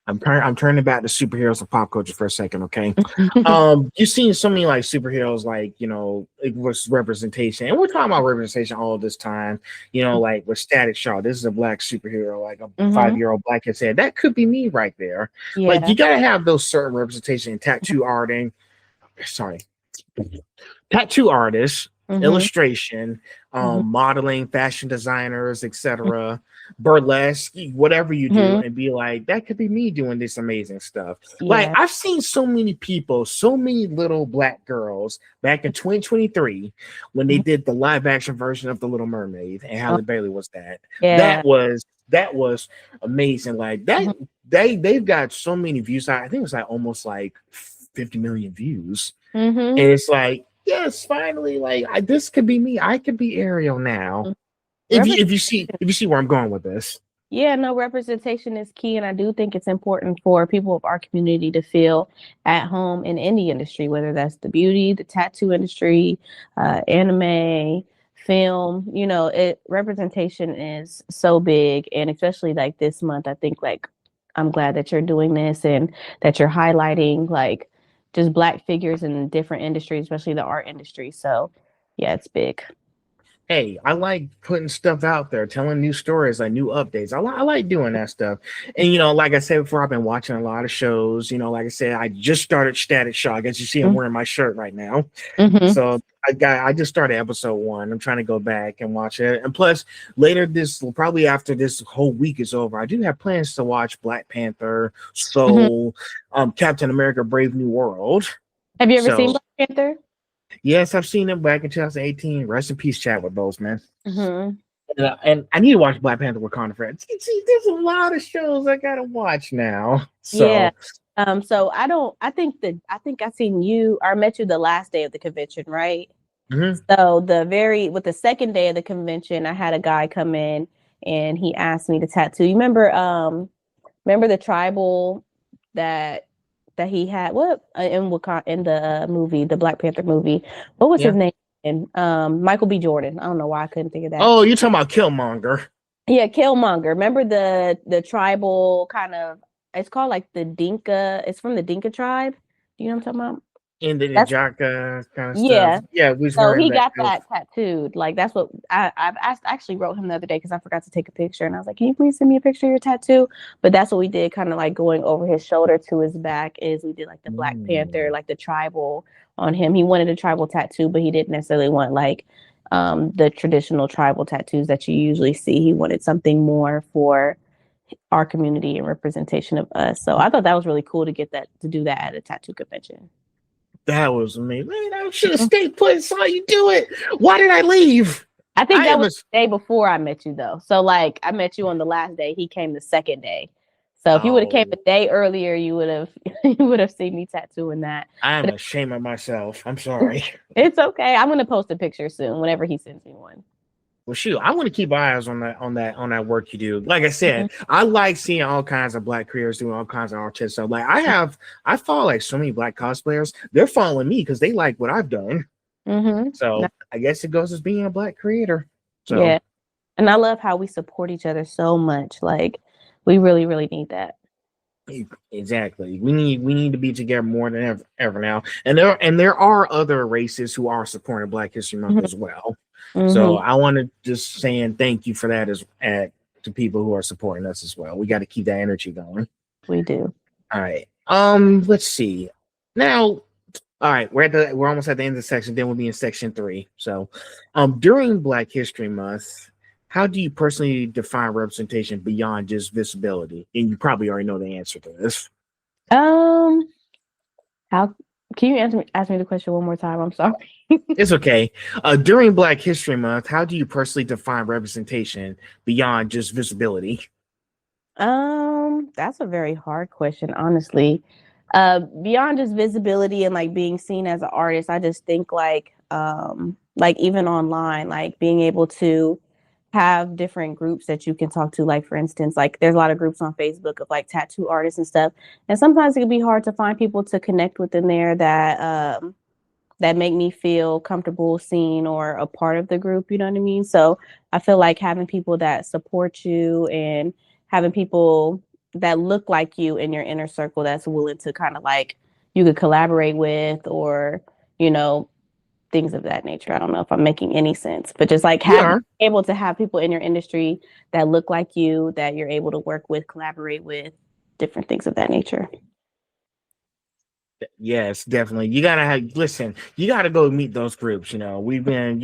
I'm turning back to superheroes and pop culture for a second, okay? You've seen so many like superheroes, like it was representation, and we're talking about representation all this time. Like with Static Shaw, this is a black superhero, like a mhm. 5-year-old black kid said that could be me right there. Like Yeah. you gotta have those certain representation in tattoo arting. Sorry, tattoo artists, Mhm, illustration, mhm, modeling, fashion designers, etc., burlesque, whatever you do, mhm. and be like, that could be me doing this amazing stuff. Like Yeah. I've seen so many people, so many little black girls back in 2023 when they Mhm. did the live action version of The Little Mermaid, and Oh, Halle Bailey was that. yeah. That was amazing. Like that, Mhm, they've got so many views. I think it was like almost like 50 million views, mhm. and it's like, yes, finally, like this could be me. I could be Ariel now. If you see where I'm going with this. Yeah, no, representation is key. And I do think it's important for people of our community to feel at home in any industry, whether that's the beauty, the tattoo industry, anime, film. Representation is so big. And especially like this month, I think like I'm glad that you're doing this and that you're highlighting like just Black figures in different industries, especially the art industry. So yeah, it's big. Hey, I like putting stuff out there, telling new stories, like new updates. I like doing that stuff. And like I said before, I've been watching a lot of shows. Like I said, I just started Static Shock. As you see, I'm wearing my shirt right now. Mm-hmm. So I just started episode 1. I'm trying to go back and watch it. And plus, later probably after this whole week is over, I do have plans to watch Black Panther, Hmm. Soul, Captain America: Brave New World. Have you ever seen So Black Panther? yes, I've seen them back in 2018. Rest in peace, chat with those, man. Hmm. And I need to watch Black Panther Wakanda Forever. See, there's a lot of shows I gotta watch now. Yeah. So So I don't. I think I seen you. I met you the last day of the convention, right? mhm. So with the second day of the convention, I had a guy come in and he asked me to tattoo. You remember the tribal that he had what in Wakanda in the movie, the Black Panther movie. What was his Yeah. name? And Michael B. Jordan. I don't know why I couldn't think of that. Oh, you're talking about Killmonger Yeah, Killmonger. Remember the tribal kind of, it's called like the Dinka. It's from the Dinka tribe. Do you know what I'm talking about? in the That's Jaka kind of stuff. yeah. Yeah, we was So wearing he that got too. that tattooed. Like that's what I've asked. Actually, wrote him the other day because I forgot to take a picture, and I was like, "Can you please send me a picture of your tattoo?" But that's what we did, kind of like going over his shoulder to his back. Is we did like the Black Panther, Mm. like the tribal on him. He wanted a tribal tattoo, but he didn't necessarily want like the traditional tribal tattoos that you usually see. He wanted something more for our community and representation of us. So I thought that was really cool to get that to do that at a tattoo convention. That was amazing. Man, I should have stayed put and saw you do it. Why did I leave? I think I that am was a the day before I met you though. So like I met you on the last day. He came the second day. So if you would have came oh, a day earlier, you would have you would have seen me tattooing that. I am But ashamed of myself. I'm sorry. it's okay. I'm gonna post a picture soon whenever he sends me one. Well, shoot, I want to keep eyes on that work you do. Like I Mhm. said, I like seeing all kinds of black creators doing all kinds of artistic stuff. Like I follow like so many black cosplayers. They're following me because they like what I've done. Mhm. No, So I guess it goes as being a black creator. So yeah. And I love how we support each other so much. Like we really, really need that. exactly, we need to be together more than ever now. And there are other races who are supporting Black History Month Mhm. as well. So Mhm. I want to just saying thank you for that as at to people who are supporting us as well. We got to keep that energy going. We do. All right. Let's see. Now, all right, we're almost at the end of the section. Then we'll be in section 3. So, during Black History Month, how do you personally define representation beyond just visibility? And you probably already know the answer to this. How can you ask me the question one more time? I'm sorry. It's okay. During Black History Month, how do you personally define representation beyond just visibility? That's a very hard question, honestly. Beyond just visibility and like being seen as an artist, I just think like even online, like being able to have different groups that you can talk to. Like for instance, like there's a lot of groups on Facebook of like tattoo artists and stuff. And sometimes it can be hard to find people to connect with in there that make me feel comfortable, seen, or a part of the group. You know what I mean? So I feel like having people that support you and having people that look like you in your inner circle that's willing to kind of like you could collaborate with, or you know, things of that nature. I don't know if I'm making any sense, but just like able to have people in your industry that look like you, that you're able to work with, collaborate with, different things of that nature. Yes, definitely. You gotta listen. You gotta go meet those groups. We've been,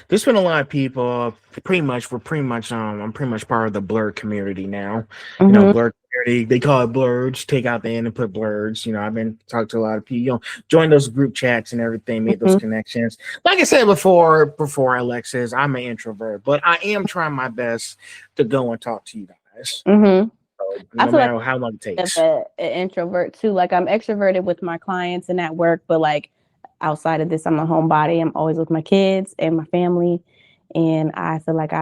there's been a lot of people. We're pretty much, I'm pretty much part of the blurred community now. Mm-hmm. Blurred community. They call it blurreds. Take out the end and put blurreds. I've been talking to a lot of people. Join those group chats and everything. Made those connections. Like I said before Alexis, I'm an introvert, but I am trying my best to go and talk to you guys. Mm-hmm. No matter how long it takes. An introvert too. Like I'm extroverted with my clients and at work, but like outside of this, I'm a homebody. I'm always with my kids and my family, and I feel like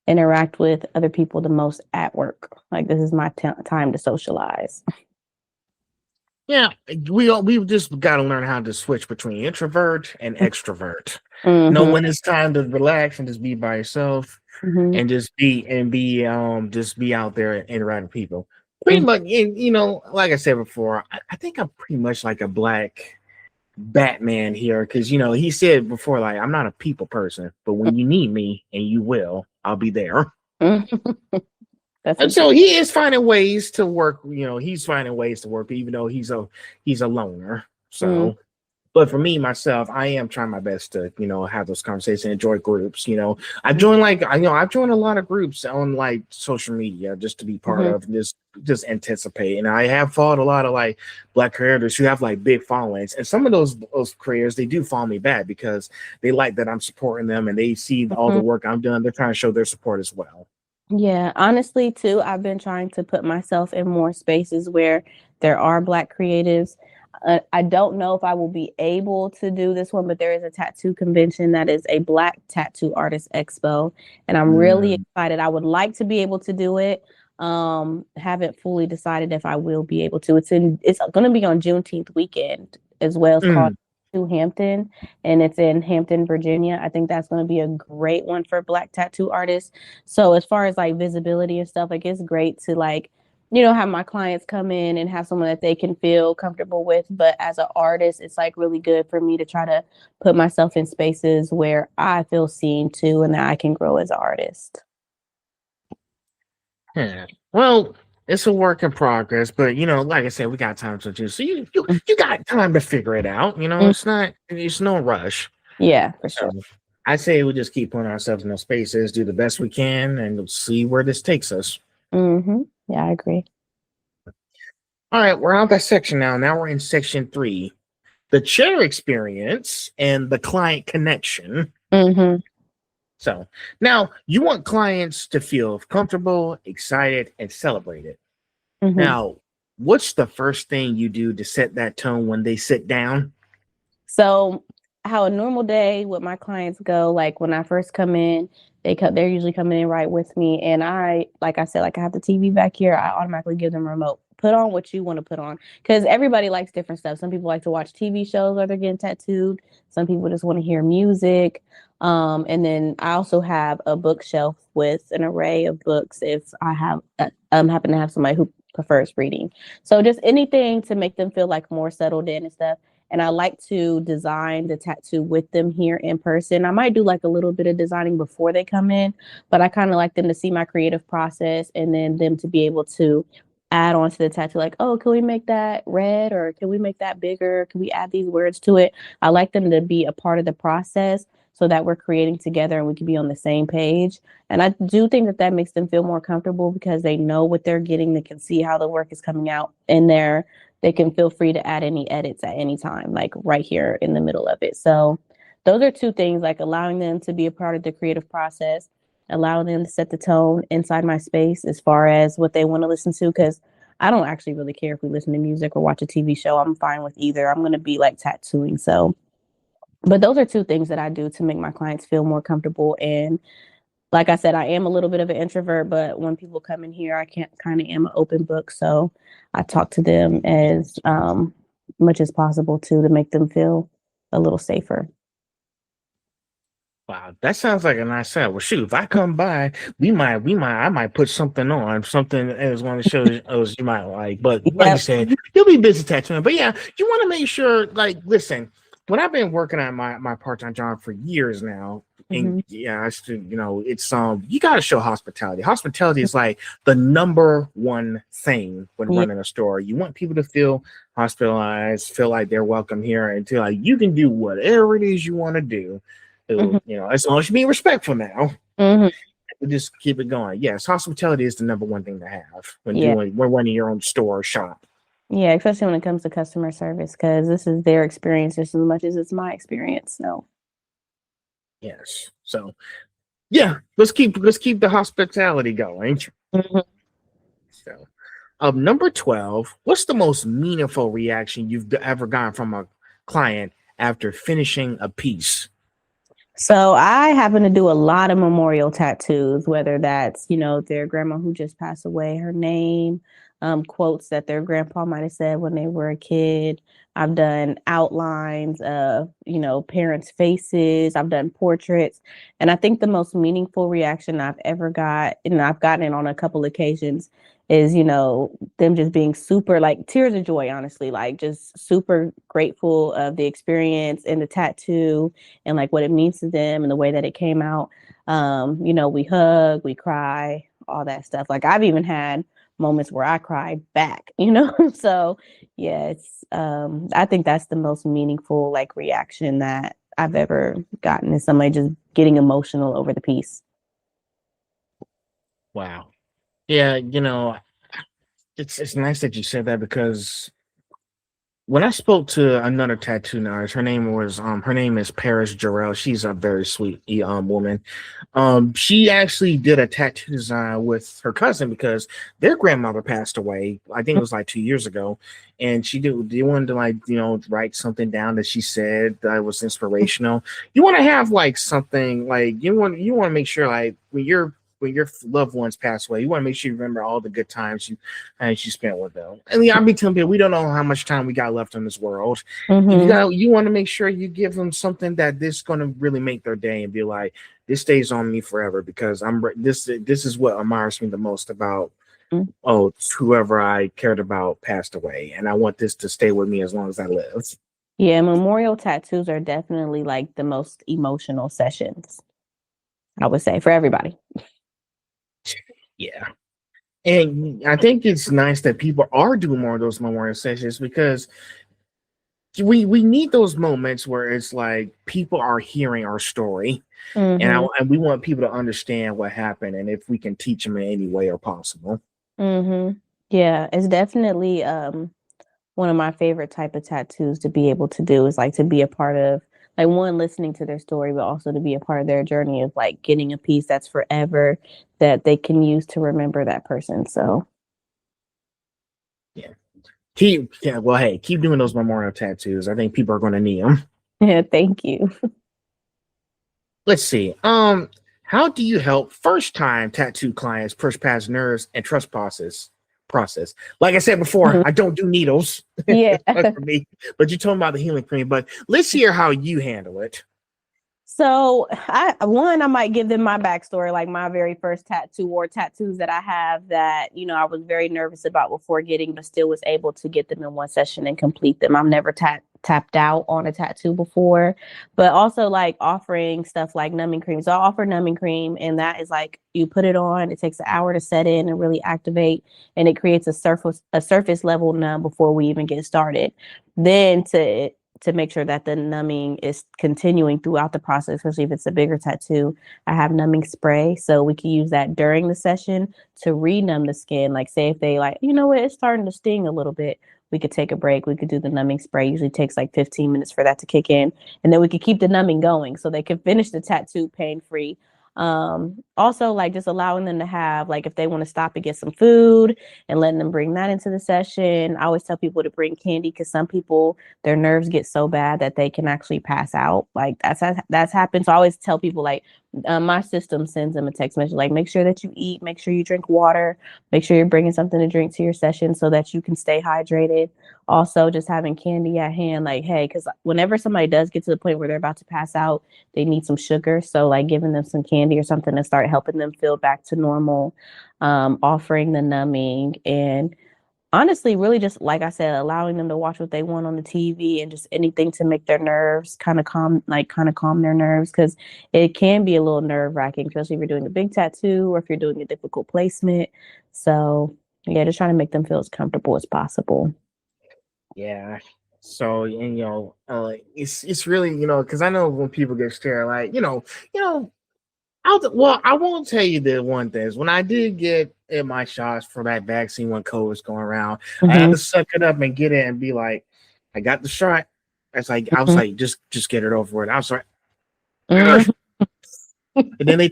interact with other people the most at work. Like this is my time to socialize. Yeah, we've just got to learn how to switch between introvert and extrovert. Mm-hmm. Know when it's time to relax and just be by yourself, and just be out there and interact with people. Pretty much, like I said before, I think I'm pretty much like a Black Batman here, because he said before, like, I'm not a people person, but when you need me, and you will, I'll be there. And so he is finding ways to work. He's finding ways to work, even though he's a loner. So, but for me myself, I am trying my best to have those conversations, enjoy groups. I've joined I've joined a lot of groups on like social media just to be part of just anticipate. And I have followed a lot of like Black creators who have like big followings, and some of those creators, they do follow me back because they like that I'm supporting them and they see all the work I'm doing. They're trying to show their support as well. Yeah, honestly, too, I've been trying to put myself in more spaces where there are Black creatives. I don't know if I will be able to do this one, but there is a tattoo convention that is a Black Tattoo Artist Expo, and I'm really excited. I would like to be able to do it. Haven't fully decided if I will be able to. It's going to be on Juneteenth weekend as well. It's called Hampton, and it's in Hampton, Virginia. I think that's going to be a great one for Black tattoo artists. So as far as like visibility and stuff, like it's great to like, have my clients come in and have someone that they can feel comfortable with. But as an artist, it's like really good for me to try to put myself in spaces where I feel seen too, and that I can grow as an artist. Yeah. Well, it's a work in progress, but like I said, we got time to do. So you got time to figure it out. It's no rush. Yeah, for sure. I say we just keep putting ourselves in those spaces, do the best we can, and see where this takes us. Yeah, I agree. All right, we're out that section now. Now we're in section 3, the chair experience and the client connection. So now you want clients to feel comfortable, excited, and celebrated. Now, what's the first thing you do to set that tone when they sit down? So how a normal day with my clients go, like when I first come in, they're usually coming in right with me. And I said, I have the TV back here. I automatically give them a remote. Put on what you want to put on, because everybody likes different stuff. Some people like to watch TV shows while they're getting tattooed. Some people just want to hear music. And then I also have a bookshelf with an array of books if I happen to have somebody who prefers reading. So just anything to make them feel like more settled in and stuff. and I like to design the tattoo with them here in person. I might do like a little bit of designing before they come in, but I kind of like them to see my creative process and then them to be able to add on to the tattoo, like, oh, can we make that red, or can we make that bigger? Can we add these words to it? I like them to be a part of the process so that we're creating together and we can be on the same page. And I do think that that makes them feel more comfortable because they know what they're getting. They can see how the work is coming out in there. They can feel free to add any edits at any time, like right here in the middle of it. So those are two things, like allowing them to be a part of the creative process, allowing them to set the tone inside my space as far as what they want to listen to. Because I don't actually really care if we listen to music or watch a TV show. I'm fine with either. I'm going to be like tattooing. So, but those are two things that I do to make my clients feel more comfortable. And like I said, I am a little bit of an introvert, but when people come in here, I can't kind of am an open book. So I talk to them as much as possible too, to make them feel a little safer. Wow, that sounds like a nice set. Well, shoot, if I come by, I might put something on, something as one of the shows you might like. But like you said, you'll be busy tattooing. But yeah, you want to make sure, like, listen, when I've been working on my part-time job for years now, and yeah, I still, it's you got to show hospitality. Hospitality is like the number one thing when running a store. You want people to feel hospitalized, feel like they're welcome here, and feel like you can do whatever it is you want to do. As long as you be respectful now, just keep it going. Yes, hospitality is the number one thing to have when running your own store or shop. Yeah, especially when it comes to customer service, because this is their experience just as much as it's my experience. So yes, so yeah, let's keep the hospitality going. So, number 12, what's the most meaningful reaction you've ever gotten from a client after finishing a piece? So I happen to do a lot of memorial tattoos, whether that's, their grandma who just passed away, her name, quotes that their grandpa might have said when they were a kid. I've done outlines of, parents' faces. I've done portraits. And I think the most meaningful reaction I've ever got, and I've gotten it on a couple occasions, is, them just being super, like, tears of joy, honestly, like just super grateful of the experience and the tattoo and like what it means to them and the way that it came out. We hug, we cry, all that stuff. Like I've even had moments where I cried back, So yeah, it's I think that's the most meaningful like reaction that I've ever gotten, is somebody just getting emotional over the piece. Wow. Yeah, it's nice that you said that, because when I spoke to another tattoo artist, her name is Paris Jarrell. She's a very sweet woman. She actually did a tattoo design with her cousin because their grandmother passed away. I think it was like 2 years ago, and they wanted to write something down that she said that was inspirational. You want to have like something like you want to make sure, like, when your loved ones pass away, you want to make sure you remember all the good times you spent with them. And I'll be telling people, we don't know how much time we got left in this world. You want to make sure you give them something that this is going to really make their day and be like, this stays on me forever, because this is what admires me the most about whoever I cared about passed away, and I want this to stay with me as long as I live. Yeah, memorial tattoos are definitely like the most emotional sessions, I would say, for everybody. Yeah. And I think it's nice that people are doing more of those memorial sessions, because we need those moments where it's like people are hearing our story, and we want people to understand what happened, and if we can teach them in any way or possible. Yeah, it's definitely one of my favorite type of tattoos to be able to do, is like to be a part of, like, one, listening to their story, but also to be a part of their journey of like getting a piece that's forever that they can use to remember that person. So yeah. Well, hey, keep doing those memorial tattoos. I think people are going to need them. yeah, thank you. Let's see. How do you help first-time tattoo clients push past nerves and trust process? Like I said before, I don't do needles. Yeah. For me, but you told me about the healing cream. But let's hear how you handle it. So I might give them my backstory, like my very first tattoo or tattoos that I have that, I was very nervous about before getting, but still was able to get them in one session and complete them. I've never tapped out on a tattoo before, but also like offering stuff like numbing cream. So I offer numbing cream, and that is like you put it on, it takes an hour to set in and really activate, and it creates a surface level numb before we even get started. Then to make sure that the numbing is continuing throughout the process, especially if it's a bigger tattoo, I have numbing spray. So we can use that during the session to re-numb the skin. Like say if they like, you know what, it's starting to sting a little bit, we could take a break. We could do the numbing spray. Usually takes like 15 minutes for that to kick in. And then we could keep the numbing going so they can finish the tattoo pain-free. Also like just allowing them to have, like if they want to stop and get some food and letting them bring that into the session. I always tell people to bring candy because some people, their nerves get so bad that they can actually pass out. Like that's happened. So I always tell people like my system sends them a text message like, make sure that you eat, make sure you drink water, make sure you're bringing something to drink to your session so that you can stay hydrated. Also just having candy at hand, like, hey, because whenever somebody does get to the point where they're about to pass out, they need some sugar. So like giving them some candy or something to start helping them feel back to normal, offering the numbing, and honestly, really just like I said, allowing them to watch what they want on the TV and just anything to make their nerves kind of calm their nerves, because it can be a little nerve wracking, especially if you're doing a big tattoo or if you're doing a difficult placement. So yeah, just trying to make them feel as comfortable as possible. Yeah. So, and it's really, because I know when people get scared, like, I won't tell you the one thing is when I did get in my shots for that vaccine when COVID was going around, I had Mm-hmm. to suck it up and get it and be like, I got the shot. It's like I was Mm-hmm. like, just get it over with. I was like, Mm-hmm. and then they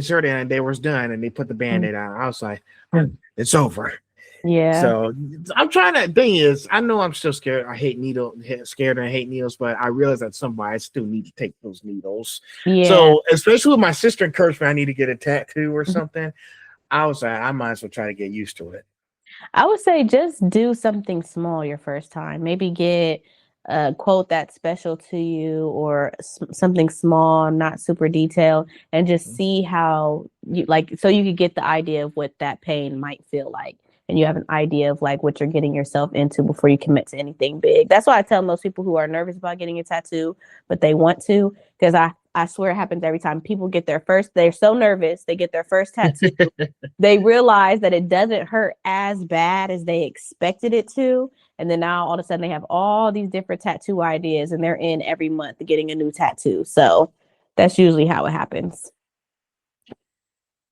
started and they was done and they put the band-aid on. I was like, it's over. Yeah. So I'm trying to. Thing is, I know I'm still scared. I hate scared and hate needles, but I realize at some point I still need to take those needles. Yeah. So especially with my sister encouraged me, I need to get a tattoo or something. I was like, I might as well try to get used to it. I would say just do something small your first time. Maybe get a quote that's special to you or something small, not super detailed, and just see how you like, so you could get the idea of what that pain might feel like. And you have an idea of like what you're getting yourself into before you commit to anything big. That's why I tell most people who are nervous about getting a tattoo, but they want to, because I swear it happens every time. People get they're so nervous, they get their first tattoo, they realize that it doesn't hurt as bad as they expected it to. And then now all of a sudden they have all these different tattoo ideas and they're in every month getting a new tattoo. So that's usually how it happens.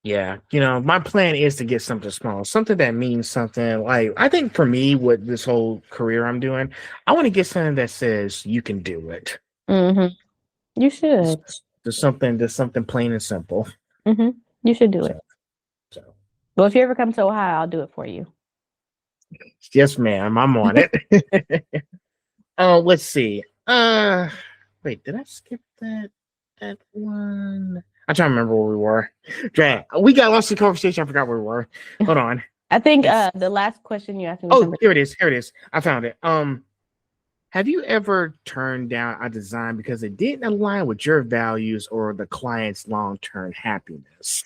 Yeah, my plan is to get something small, something that means something. Like I think for me, with this whole career I'm doing, I want to get something that says you can do it. Mm-hmm. You should. There's something plain and simple. Mm-hmm. You should do it. So, so Well, if you ever come to Ohio, I'll do it for you. yes, ma'am, I'm on it. Oh, let's see. Wait, did I skip that one? I'm trying to remember where we were. We got lost in conversation. I forgot where we were. Hold on. I think the last question you asked me was something. Here it is. Here it is. I found it. Have you ever turned down a design because it didn't align with your values or the client's long-term happiness?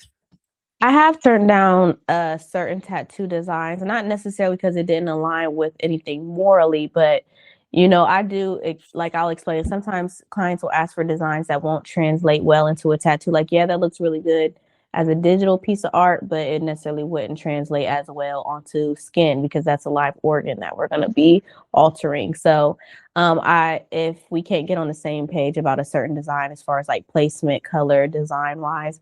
I have turned down certain tattoo designs, not necessarily because it didn't align with anything morally, but I do like I'll explain. Sometimes clients will ask for designs that won't translate well into a tattoo. Like, yeah, that looks really good as a digital piece of art, but it necessarily wouldn't translate as well onto skin because that's a live organ that we're going to be altering. So, if we can't get on the same page about a certain design as far as like placement, color, design wise,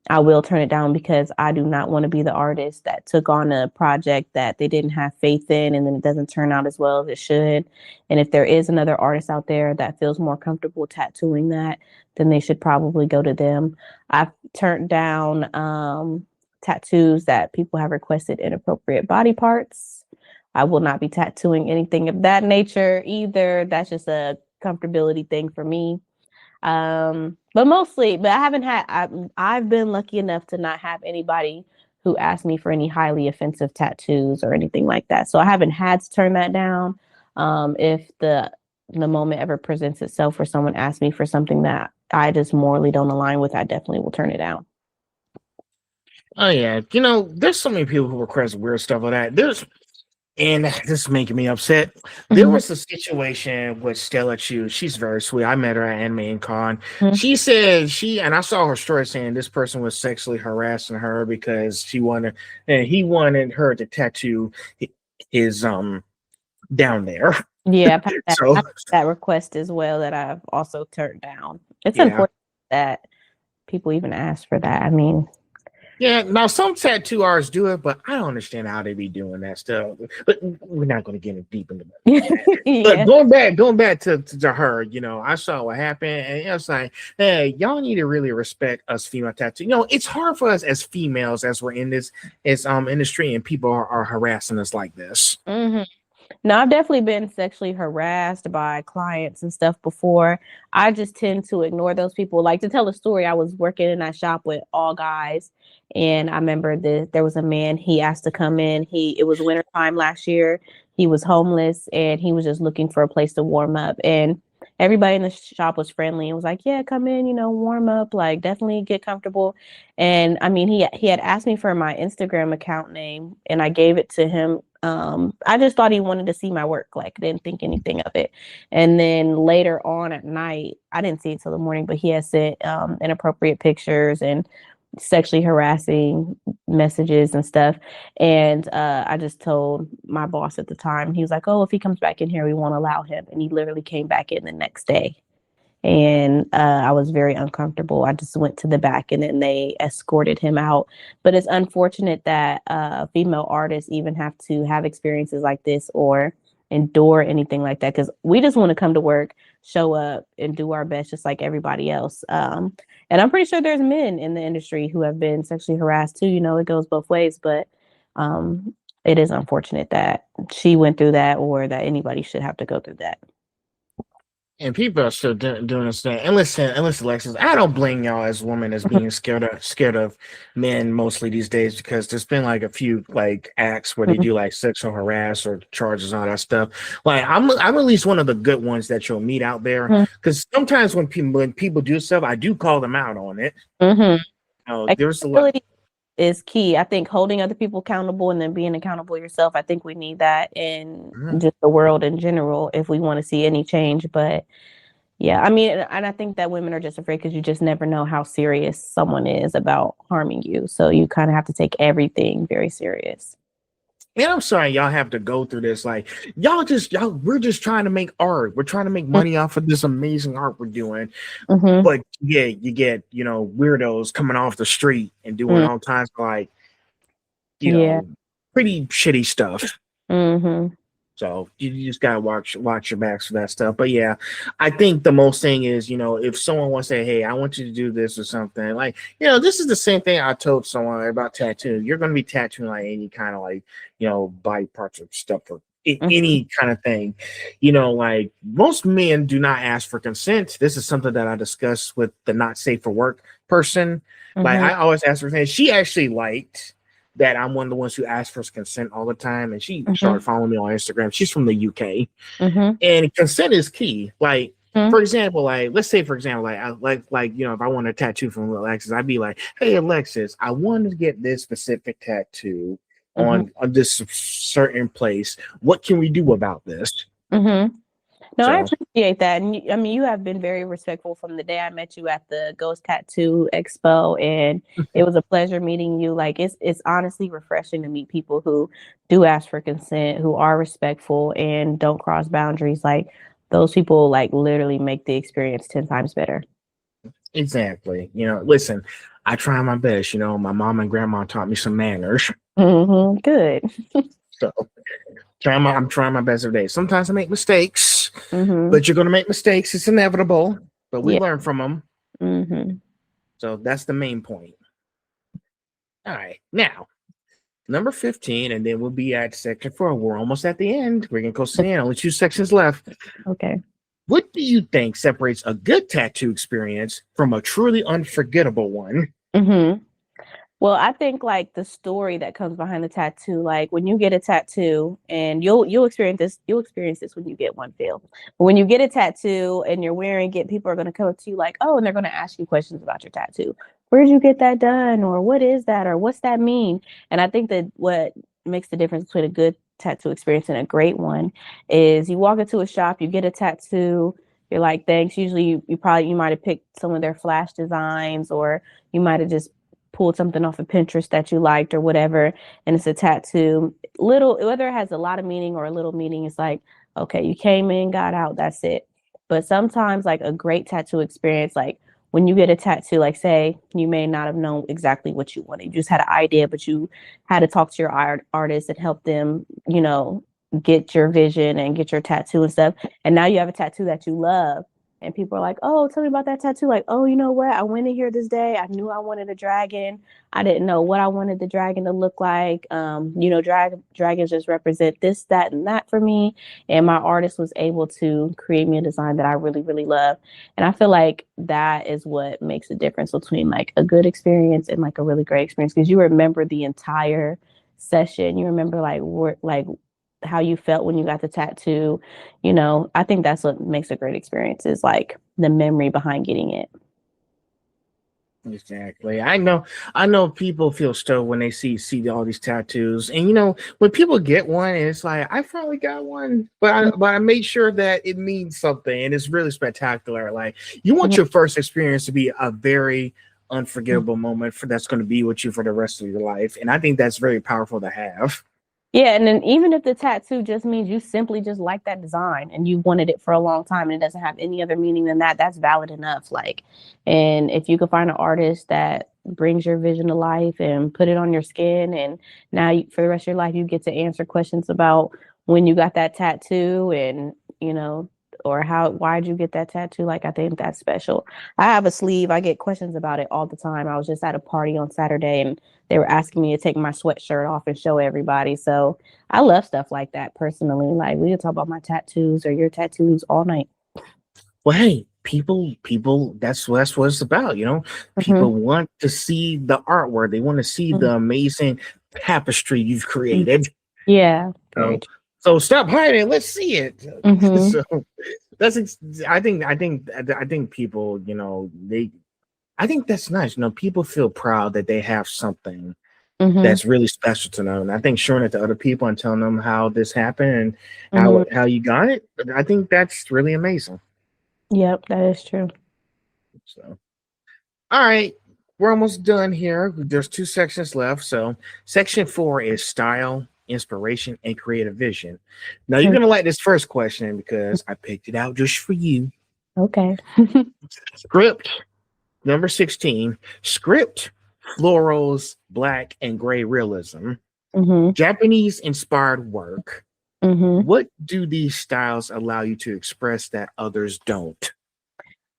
I will turn it down because I do not want to be the artist that took on a project that they didn't have faith in and then it doesn't turn out as well as it should. And if there is another artist out there that feels more comfortable tattooing that, then they should probably go to them. I've turned down tattoos that people have requested inappropriate body parts. I will not be tattooing anything of that nature either. That's just a comfortability thing for me. But I haven't I've been lucky enough to not have anybody who asked me for any highly offensive tattoos or anything like that. So I haven't had to turn that down. If the moment ever presents itself where someone asks me for something that I just morally don't align with, I definitely will turn it down. Oh yeah, there's so many people who request weird stuff like that. And this is making me upset. There Mhm. was a situation with Stella Chu. She's very sweet. I met her at Anime and Con. Mhm. She said and I saw her story saying this person was sexually harassing her because and he wanted her to tattoo his down there. Yeah, So I've had that request as well that I've also turned down. It's yeah. unfortunate that people even ask for that. I mean, Yeah, now some tattoo artists do it, but I don't understand how they be doing that stuff. But we're not going to get in deep into that. But yeah. going back to her, I saw what happened, and it's like, hey, y'all need to really respect us female tattoo. It's hard for us as females as we're in this industry, and people are harassing us like this. hmm No, I've definitely been sexually harassed by clients and stuff before. I just tend to ignore those people. Like to tell a story, I was working in that shop with all guys, and I remember there was a man. He asked to come in. It was wintertime last year. He was homeless, and he was just looking for a place to warm up. And everybody in the shop was friendly and was like, "Yeah, come in. Warm up. Like, definitely get comfortable." And I mean, he had asked me for my Instagram account name, and I gave it to him. I just thought he wanted to see my work, like didn't think anything of it. And then later on at night, I didn't see it till the morning, but he had sent inappropriate pictures and sexually harassing messages and stuff. And I just told my boss at the time, he was like, "Oh, if he comes back in here, we won't allow him." And he literally came back in the next day, and I was very uncomfortable. I just went to the back, and then they escorted him out. But it's unfortunate that female artists even have to have experiences like this or endure anything like that, because we just want to come to work, show up, and do our best, just like everybody else. And I'm pretty sure there's men in the industry who have been sexually harassed too. It goes both ways, but it is unfortunate that she went through that, or that anybody should have to go through that. And people are still doing this thing. And listen, Alexis, I don't blame y'all as women as being scared of men mostly these days, because there's been like a few like acts where they do like sexual harass or charges and all that stuff. Like I'm at least one of the good ones that you'll meet out there, because sometimes when people do stuff, I do call them out on it. Mm-hmm. There's a lot. Accountability is key. I think holding other people accountable and then being accountable yourself. I think we need that in Mhm. just the world in general if we want to see any change. But yeah, I mean, and I think that women are just afraid because you just never know how serious someone is about harming you. So you kind of have to take everything very serious. And I'm sorry y'all have to go through this. Like we're just trying to make art. We're trying to make money off of this amazing art we're doing. Mm-hmm. But yeah, you get, weirdos coming off the street and doing all kinds of like, Yeah. pretty shitty stuff. Mm-hmm. So you just gotta watch your backs for that stuff. But yeah, I think the most thing is, if someone wants to say, "Hey, I want you to do this" or something, like, this is the same thing I told someone about tattoo. You're gonna be tattooing like any kind of like, body parts or stuff or Mm-hmm. any kind of thing. Like most men do not ask for consent. This is something that I discussed with the not safe for work person. Like Mm-hmm. I always ask for consent. She actually liked that I'm one of the ones who asks for consent all the time, and she Mm-hmm. started following me on Instagram. She's from the UK, Mm-hmm. and consent is key. Like, for example, like let's say, for example, if I want a tattoo from Alexis, I'd be like, "Hey, Alexis, I want to get this specific tattoo Mm-hmm. on this certain place. What can we do about this?" Mm-hmm. No, I So, appreciate that. And I mean, you have been very respectful from the day I met you at the Ghost Tattoo Expo, and it was a pleasure meeting you. Like it's honestly refreshing to meet people who do ask for consent, who are respectful and don't cross boundaries. Like those people like literally make the experience 10 times better. exactly. Listen, I try my best. My mom and grandma taught me some manners. Good. So, I'm trying my best every day. Sometimes I make mistakes, hmm but you're going to make mistakes. It's inevitable, but we Yeah. learn from them. hmm So that's the main point. All right. Now, number 15, and then we'll be at section 4. We're almost at the end. We're going to go sit in. Only 2 sections left. Okay. What do you think separates a good tattoo experience from a truly unforgettable one? hmm Well, I think like the story that comes behind the tattoo, like when you get a tattoo, and you'll experience this when you get one filled. But when you get a tattoo and you're wearing it, people are going to come up to you like, "Oh," and they're going to ask you questions about your tattoo. Where'd you get that done? Or what is that? Or what's that mean? And I think that what makes the difference between a good tattoo experience and a great one is you walk into a shop, you get a tattoo, you're like, thanks. Usually you might have picked some of their flash designs, or you might have just pulled something off of Pinterest that you liked or whatever, and it's a tattoo. Little, whether it has a lot of meaning or a little meaning, it's like, okay, you came in, got out, that's it. But sometimes like a great tattoo experience, like when you get a tattoo, like say you may not have known exactly what you wanted. You just had an idea, but you had to talk to your artist and help them, get your vision and get your tattoo and stuff. And now you have a tattoo that you love. And people are like, oh, tell me about that tattoo. Like, oh, you know what? I went in here this day. I knew I wanted a dragon. I didn't know what I wanted the dragon to look like. Dragons just represent this, that, and that for me. And my artist was able to create me a design that I really, really love. And I feel like that is what makes a difference between like a good experience and like a really great experience, because you remember the entire session. You remember like how you felt when you got the tattoo. I think that's what makes a great experience, is like the memory behind getting it. Exactly. I know people feel stoked when they see all these tattoos. And when people get one, it's like, I finally got one, but I made sure that it means something and it's really spectacular. Like, you want your first experience to be a very unforgettable moment that's going to be with you for the rest of your life. And I think that's very powerful to have. Yeah, and then even if the tattoo just means you simply just like that design and you wanted it for a long time and it doesn't have any other meaning than that, that's valid enough. Like, and if you can find an artist that brings your vision to life and put it on your skin, and now for the rest of your life you get to answer questions about when you got that tattoo, and or why'd you get that tattoo? Like, I think that's special. I have a sleeve. I get questions about it all the time. I was just at a party on Saturday and they were asking me to take my sweatshirt off and show everybody. So I love stuff like that personally. Like, we can talk about my tattoos or your tattoos all night. Well, hey, people, that's what it's about. People want to see the artwork. They want to see the amazing tapestry you've created. Yeah. So stop hiding. Let's see it. So I think people, I think that's nice. People feel proud that they have something that's really special to them. And I think showing it to other people and telling them how this happened and how you got it, I think that's really amazing. Yep, that is true. So, all right, we're almost done here. There's 2 sections left. So section 4 is style, inspiration, and creative vision. Now you're gonna like this first question because I picked it out just for you. Okay. Script number 16. Script, florals, black and gray realism, Japanese inspired work. What do these styles allow you to express that others don't?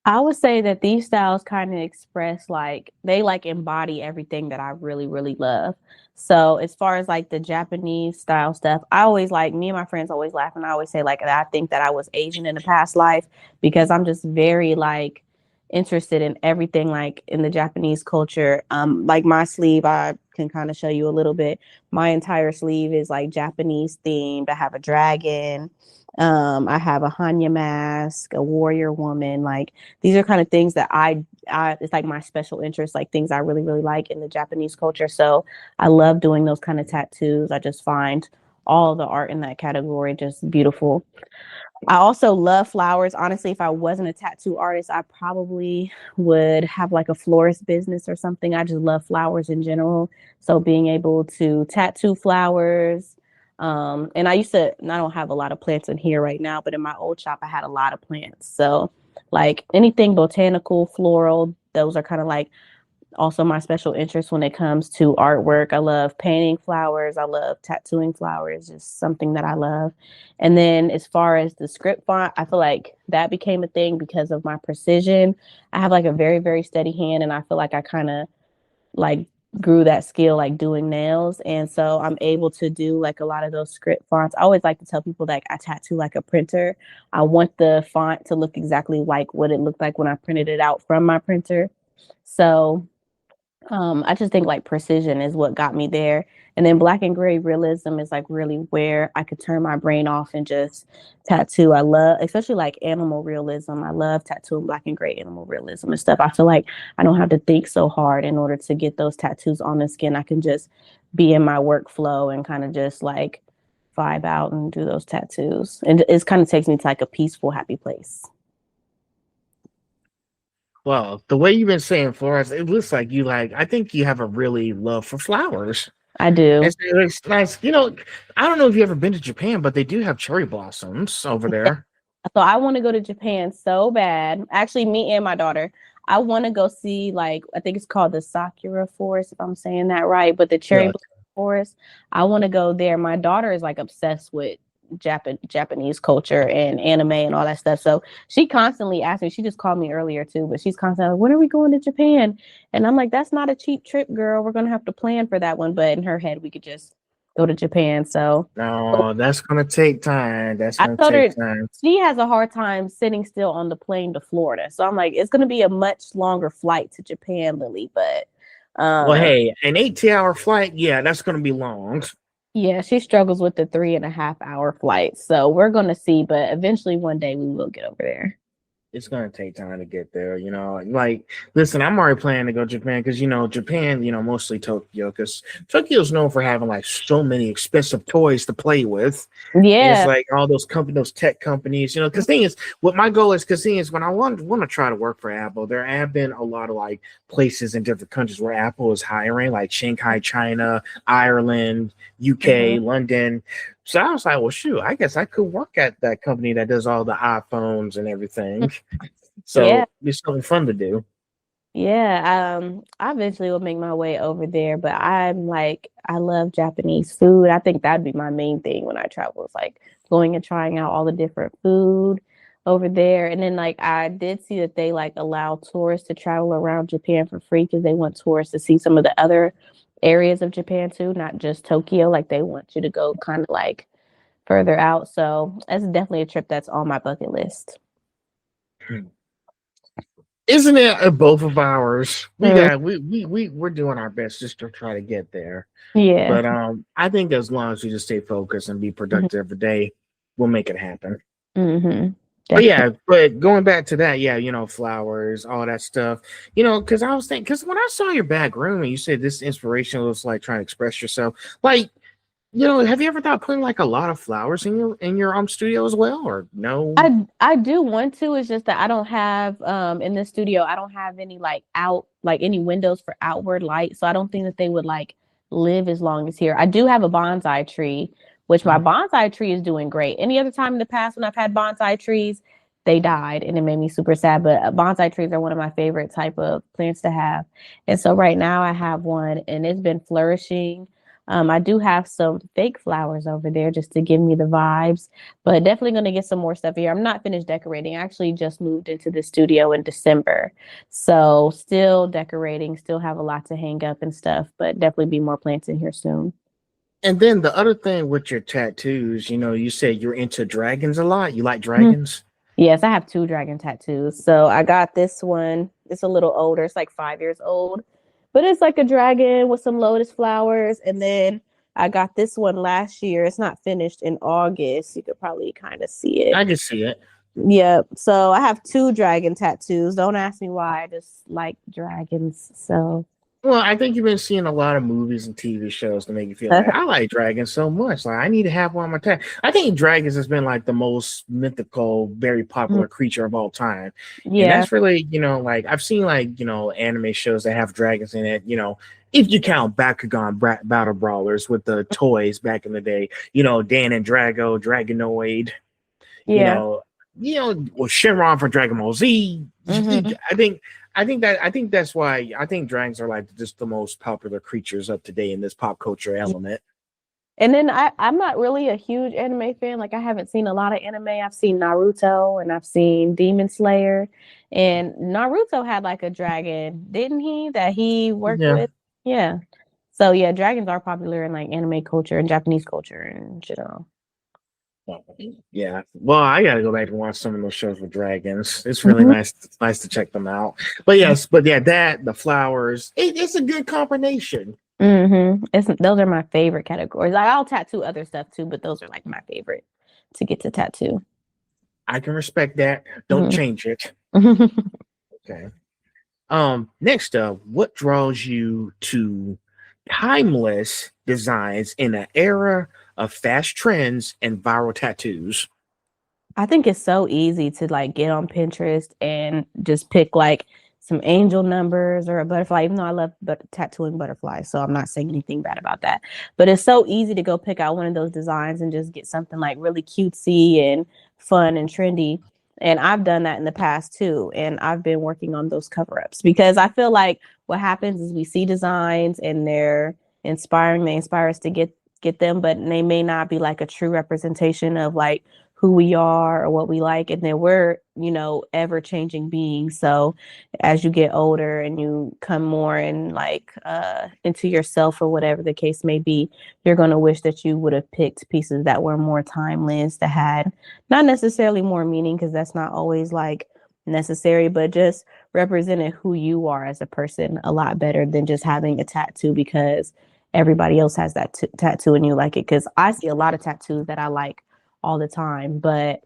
I would say that these styles kind of express, like, they like embody everything that I really, really love. So as far as like the Japanese style stuff, I always, like, me and my friends always laugh and I always say like, I think that I was Asian in a past life, because I'm just very like interested in everything like in the Japanese culture. Like my sleeve, I can kind of show you a little bit. My entire sleeve is like Japanese themed. I have a dragon. I have a Hanya mask, a warrior woman. Like, these are kind of things that I it's like my special interest, like things I really, really like in the Japanese culture. So I love doing those kind of tattoos. I just find all the art in that category just beautiful. I also love flowers. Honestly, if I wasn't a tattoo artist, I probably would have like a florist business or something. I just love flowers in general. So being able to tattoo flowers, and I don't have a lot of plants in here right now, but in my old shop, I had a lot of plants. So like anything botanical, floral, those are kind of like also my special interest when it comes to artwork. I love painting flowers. I love tattooing flowers, just something that I love. And then as far as the script font, I feel like that became a thing because of my precision. I have like a very, very steady hand, and I feel like I kind of like grew that skill like doing nails, and so I'm able to do like a lot of those script fonts. I always like to tell people like I tattoo like a printer. I want the font to look exactly like what it looked like when I printed it out from my printer. So I just think like precision is what got me there. And then black and gray realism is like really where I could turn my brain off and just tattoo. I love, especially like animal realism. I love tattooing black and gray animal realism and stuff. I feel like I don't have to think so hard in order to get those tattoos on the skin. I can just be in my workflow and kind of just like vibe out and do those tattoos. And it kind of takes me to like a peaceful, happy place. Well, the way you've been saying flowers, it looks like you like. I think you have a really love for flowers. I do. It's nice. I don't know if you ever been to Japan, but they do have cherry blossoms over there. So I want to go to Japan so bad. Actually, me and my daughter. I want to go see like I think it's called the Sakura Forest, if I'm saying that right. But the cherry Yeah. blossom forest, I want to go there. My daughter is like obsessed with Japanese culture and anime and all that stuff. So she constantly asks me. She just called me earlier too, but she's constantly like, "When are we going to Japan?" And I'm like, "That's not a cheap trip, girl. We're gonna have to plan for that one." But in her head, we could just go to Japan. So No, that's gonna take time. That's I gonna told her take time. she has a hard time sitting still on the plane to Florida. So I'm like, it's gonna be a much longer flight to Japan, Lily. But Well, um hey, an 18-hour flight, yeah, that's gonna be long. yeah, she struggles with the 3.5 hour flight. So we're gonna see, but eventually one day we will get over there. It's gonna take time to get there, Like, listen, I'm already planning to go to Japan because Japan, mostly Tokyo, because Tokyo's known for having like so many expensive toys to play with. And it's Yeah. like all those tech companies, because thing is, what my goal is, because thing is, when I want to try to work for Apple, there have been a lot of like places in different countries where Apple is hiring, like Shanghai, China, Ireland, UK, London. So I was like, well, shoot, I guess I could work at that company that does all the iPhones and everything. Yeah. So it's something fun to do. Yeah, I eventually will make my way over there, but I'm like, I love Japanese food. I think that'd be my main thing when I travel is like going and trying out all the different food over there. And then like I did see that they like allow tourists to travel around Japan for free because they want tourists to see some of the other areas of Japan too, not just Tokyo. Like they want you to go kind of like further out. So that's definitely a trip that's on my bucket list. Isn't it both of ours? Mm, We're doing our best just to try to get there. yeah. But I think as long as we just stay focused and be productive every day, we'll make it happen. Mm-hmm. But yeah, but going back to that, yeah, flowers, all that stuff, because I was thinking, because when I saw your back room and you said this inspiration was like trying to express yourself, like, have you ever thought putting like a lot of flowers in your studio as well, or no? I do want to. It's just that I don't have in the studio. I don't have any like any windows for outward light, so I don't think that they would like live as long as here. I do have a bonsai tree, which my bonsai tree is doing great. Any other time in the past when I've had bonsai trees, they died, and it made me super sad. But bonsai trees are one of my favorite type of plants to have, and so right now I have one, and it's been flourishing. I do have some fake flowers over there just to give me the vibes, but definitely going to get some more stuff here. I'm not finished decorating. I actually just moved into the studio in December. So still decorating, still have a lot to hang up and stuff, but definitely be more plants in here soon. And then the other thing with your tattoos, you said you're into dragons a lot. You like Mhm. dragons? Yes, I have 2 dragon tattoos. So I got this one. It's a little older. It's like 5 years old, but it's like a dragon with some lotus flowers. And then I got this one last year. It's not finished in August. You could probably kind of see it. I can see it. Yep. So I have 2 dragon tattoos. Don't ask me why. I just like dragons. So Well, I think you've been seeing a lot of movies and TV shows to make you feel like I like dragons so much. Like I need to have one on my tag. I think dragons has been like the most mythical, very popular creature of all time. And yeah. that's really, like I've seen like, anime shows that have dragons in it, if you count Bakugan Battle Brawlers with the toys back in the day, Dan and Drago, Dragonoid, you Yeah. know, or Shenron for Dragon Ball Z. Mhm. I think that's why I think dragons are like just the most popular creatures of today in this pop culture element. And then I'm not really a huge anime fan. Like I haven't seen a lot of anime. I've seen Naruto and I've seen Demon Slayer. And Naruto had like a dragon, didn't he? That he worked Yeah. with. Yeah. So yeah, dragons are popular in like anime culture and Japanese culture in general. Yeah. Well, I gotta go back and watch some of those shows with dragons. It's really Mhm. nice to check them out. But yes, but yeah, that the flowers, it's a good combination. Those are my favorite categories. Like I'll tattoo other stuff too, but those are like my favorite to get to tattoo. I can respect that. Don't Mhm. change it. Okay. Next up, what draws you to timeless designs in an era of fast trends and viral tattoos? I think it's so easy to like get on Pinterest and just pick like some angel numbers or a butterfly, even though I love tattooing butterflies. So I'm not saying anything bad about that. But it's so easy to go pick out one of those designs and just get something like really cutesy and fun and trendy. And I've done that in the past too. And I've been working on those cover ups because I feel like what happens is we see designs and they're inspiring. They inspire us to get them, but they may not be like a true representation of like who we are or what we like. And then we're, ever changing beings. So as you get older and you come more in like into yourself or whatever the case may be, you're going to wish that you would have picked pieces that were more timeless, that had not necessarily more meaning, because that's not always like necessary, but just represented who you are as a person a lot better than just having a tattoo because everybody else has that tattoo and you like it. Because I see a lot of tattoos that I like all the time, but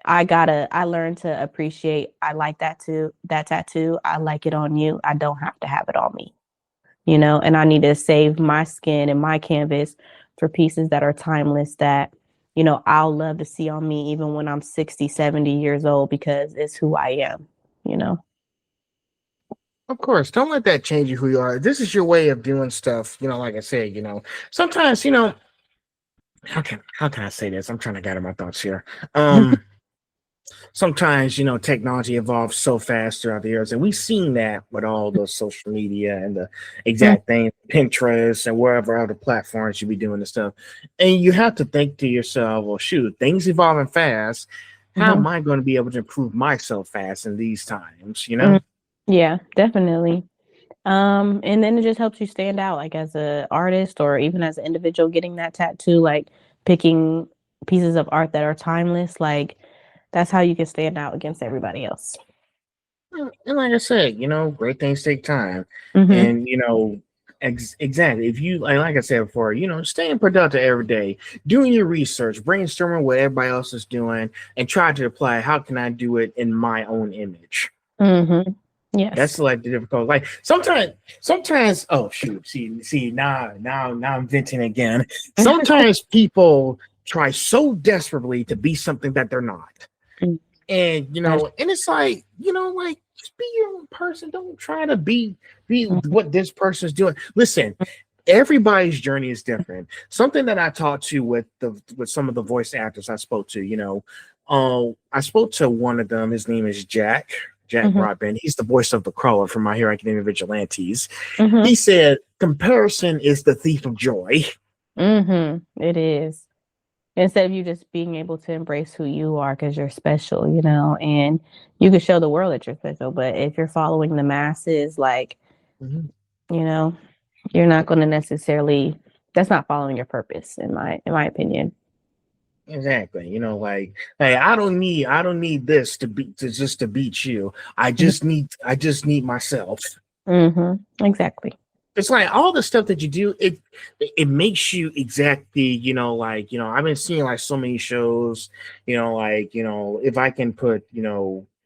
I learned to appreciate, I like that tattoo. I like it on you. I don't have to have it on me, and I need to save my skin and my canvas for pieces that are timeless that, I'll love to see on me even when I'm 60, 70 years old, because it's who I am. Of course, don't let that change you who you are. This is your way of doing stuff. Like I said, sometimes, how can I say this? I'm trying to gather my thoughts here. Sometimes, technology evolves so fast throughout the years, and we've seen that with all the social media and the exact thing, Pinterest and wherever other platforms you be doing this stuff. And you have to think to yourself, well, shoot, things evolving fast. How am I going to be able to improve myself fast in these times? Yeah, definitely. And then it just helps you stand out, like as a artist or even as an individual getting that tattoo, like picking pieces of art that are timeless. Like that's how you can stand out against everybody else. And like I said, great things take time. Mm-hmm. And, exactly. If you, like I said before, staying productive every day, doing your research, brainstorming what everybody else is doing, and try to apply how can I do it in my own image. Mm-hmm. Yes. That's like the difficult. Like sometimes, oh shoot, see, now I'm venting again. Sometimes people try so desperately to be something that they're not. And and it's like, like just be your own person. Don't try to be what this person's doing. Listen, everybody's journey is different. Something that I talked to with some of the voice actors I spoke to, I spoke to one of them. His name is Jack Rodman. He's the voice of the Crawler from My Hero Academia Vigilantes. He said, comparison is the thief of joy. It is. Instead of you just being able to embrace who you are because you're special, and you can show the world that you're special. But if you're following the masses, like, you're not going to necessarily, that's not following your purpose in my opinion. Exactly. Like, hey, I don't need this to beat you. I just need myself. Exactly. It's like all the stuff that you do, it makes you exactly, like, I've been seeing like so many shows, like, if I can put,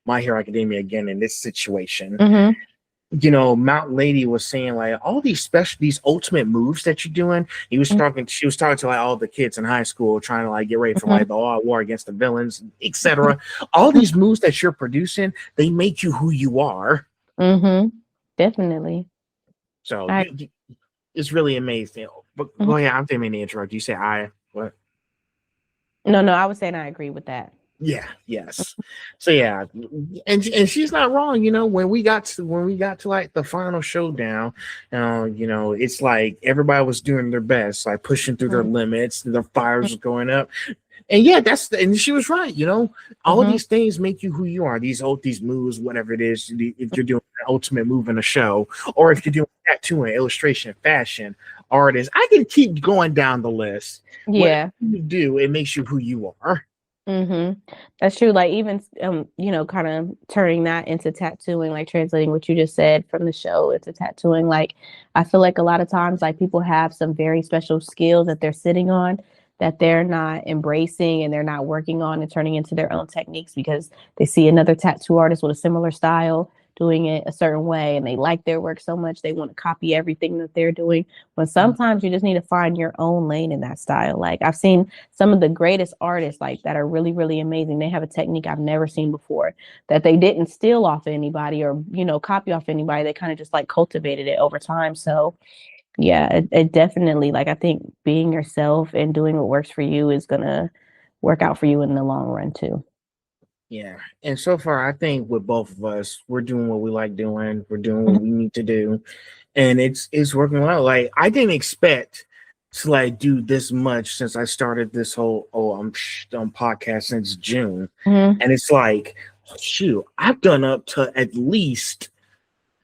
My Hero Academia again in this situation, Mount Lady was saying like all these ultimate moves that you're doing. She was talking to like all the kids in high school trying to like get ready for like the all war against the villains, etc. All these moves that you're producing, they make you who you are. Definitely. So it's really amazing. But go ahead, I'm didn't mean to interrupt. You say what? No, I was saying I agree with that. Yeah, yes. So yeah, and she's not wrong. When we got to like the final showdown, it's like everybody was doing their best, like pushing through their limits. The fires was going up. And yeah, and she was right. All of these things make you who you are. These moves, whatever it is, if you're doing an ultimate move in a show, or if you're doing tattooing, illustration, fashion, artist, I can keep going down the list. Yeah, whatever you do, it makes you who you are. That's true. Like even kind of turning that into tattooing, like translating what you just said from the show into tattooing. Like I feel like a lot of times, like people have some very special skills that they're sitting on that they're not embracing and they're not working on and turning into their own techniques because they see another tattoo artist with a similar style doing it a certain way and they like their work so much they want to copy everything that they're doing. But sometimes you just need to find your own lane in that style. Like I've seen some of the greatest artists like that are really, really amazing. They have a technique I've never seen before that they didn't steal off anybody or, copy off anybody. They kind of just like cultivated it over time. So yeah, it definitely, like, I think being yourself and doing what works for you is gonna work out for you in the long run too. Yeah. And so far, I think with both of us, we're doing what we like doing. We're doing Mhm. what we need to do, and it's working well. Like I didn't expect to like do this much since I started this whole I'm podcast since June, Mhm. and it's like shoot, I've done up to at least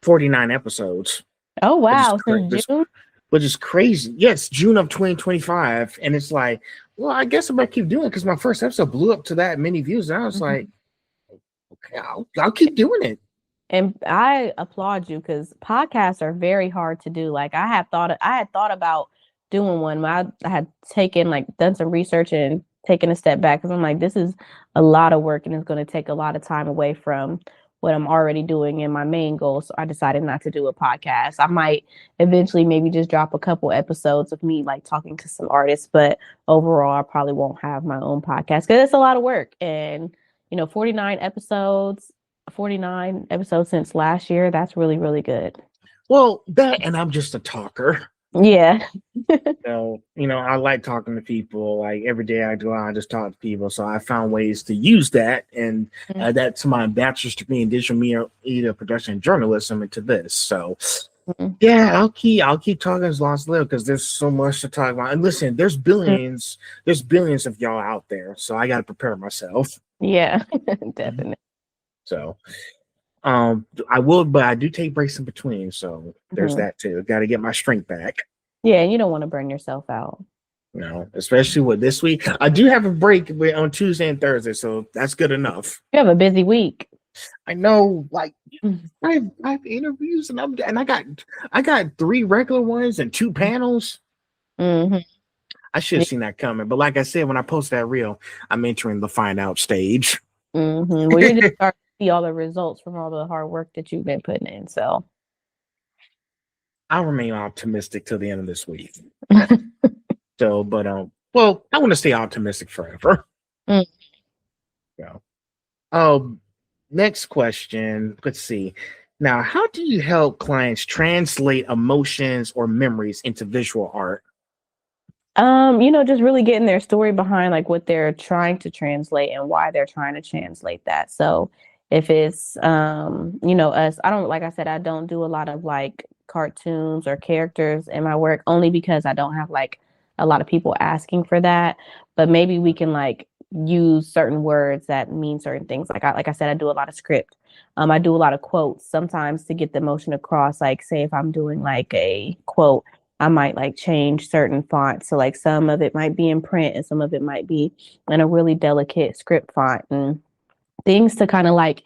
49 episodes, Oh which is wow, since this, June? which is crazy. Yes, June of 2025, and it's like, well, I guess I'm gonna keep doing it because my first episode blew up to that many views, and I was like, Mhm. okay, I'll keep doing it. And I applaud you because podcasts are very hard to do. Like I had thought about doing one. I had taken like done some research and taken a step back because I'm like, this is a lot of work and it's going to take a lot of time away from what I'm already doing in my main goal. So I decided not to do a podcast. I might eventually maybe just drop a couple episodes of me like talking to some artists, but overall I probably won't have my own podcast because it's a lot of work. And 49 episodes 49 episodes since last year. That's really, really good. Well, that and I'm just a talker. Yeah. I like talking to people. Like every day I go out, I just talk to people. So I found ways to use that and add that to my bachelor's degree in digital media production and journalism into this. So Mhm. yeah, I'll keep talking as long as I live because there's so much to talk about. And listen, there's billions of y'all out there. So I gotta prepare myself. Yeah, definitely. So I will, but I do take breaks in between. So there's Mhm. that too. Gotta get my strength back. Yeah, you don't want to burn yourself out. Especially with this week. I do have a break on Tuesday and Thursday, so that's good enough. You have a busy week. I know, like Mhm. I have interviews and I got 3 regular ones and 2 panels. Mhm. I should have seen that coming, but like I said, when I post that reel, I'm entering the find out stage. Mhm. Well, you're just starting to see all the results from all the hard work that you've been putting in. So, I'll remain optimistic till the end of this week. So, but well, I want to stay optimistic forever. Mm. So, um, next question. Let's see. Now, how do you help clients translate emotions or memories into visual art? Just really getting their story behind like what they're trying to translate and why they're trying to translate that. So if it's us, I don't like I said, I don't do a lot of like cartoons or characters in my work only because I don't have like a lot of people asking for that. But maybe we can like use certain words that mean certain things. Like I said, I do a lot of script. I do a lot of quotes sometimes to get the emotion across. Like say if I'm doing like a quote I might like change certain fonts. So like some of it might be in print and some of it might be in a really delicate script font and things to kind of like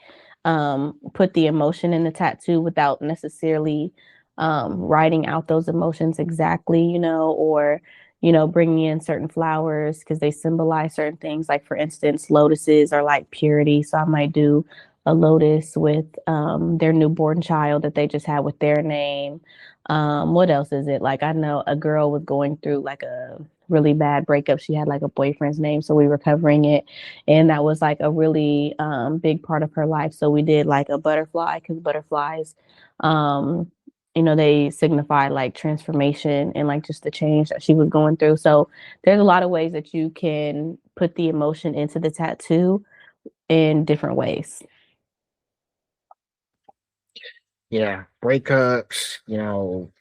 put the emotion in the tattoo without necessarily writing out those emotions exactly, or bringing in certain flowers because they symbolize certain things. Like for instance, lotuses are like purity, so I might do a lotus with their newborn child that they just had with their name. What else is it? Like I know a girl was going through like a really bad breakup. She had like a boyfriend's name, so we were covering it, and that was like a really big part of her life. So we did like a butterfly because butterflies, um, they signify like transformation and like just the change that she was going through. So there's a lot of ways that you can put the emotion into the tattoo in different ways. Yeah, breakups,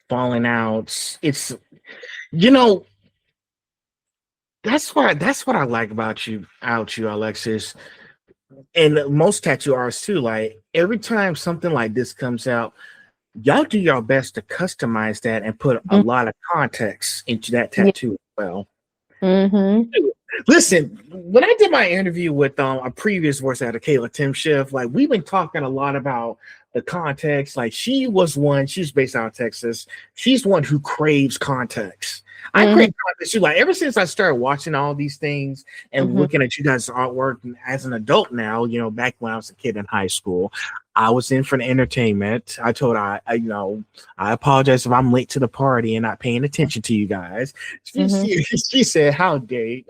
falling outs. It's you know that's what I like about you, Alexis, and most tattoo artists too. Like every time something like this comes out, y'all do your best to customize that and put a lot of context into that Yeah. tattoo as well. Mm-hmm. Listen, when I did my interview with a previous voice actor, Kayla Tim Schiff, like we've been talking a lot about the context. Like she's based out of Texas. She's one who craves context. I Mm-hmm. crave context too. Like ever since I started watching all these things and Mm-hmm. looking at you guys' artwork as an adult now, back when I was a kid in high school, I was in for the entertainment. I told her, I apologize if I'm late to the party and not paying attention to you guys. Mhm. She said, "How dare you?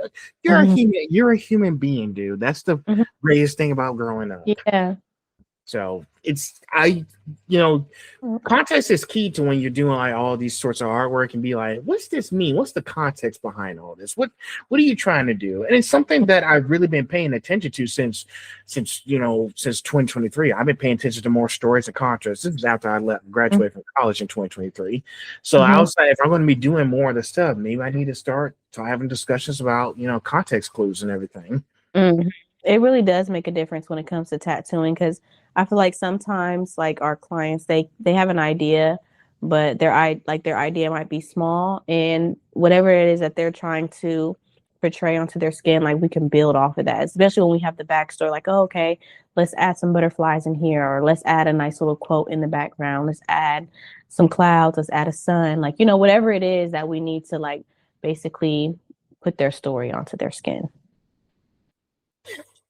You're a Mhm. human. You're a human being, dude. That's the Mhm. greatest thing about growing up." Yeah. So you know, context is key to when you're doing like all these sorts of artwork and be like, what's this mean? What's the context behind all this? What are you trying to do? And it's something that I've really been paying attention to since 2023. I've been paying attention to more stories and context. This is after I Mhm. graduated from college in 2023. So I Mhm. was like, if I'm going to be doing more of this stuff, maybe I need to start having discussions about context clues and everything. Mhm. It really does make a difference when it comes to tattooing because I feel like sometimes like our clients they have an idea, but their idea might be small and whatever it is that they're trying to portray onto their skin, like we can build off of that, especially when we have the backstory, like, oh, okay, let's add some butterflies in here, or let's add a nice little quote in the background, let's add some clouds, let's add a sun, like, whatever it is that we need to like basically put their story onto their skin.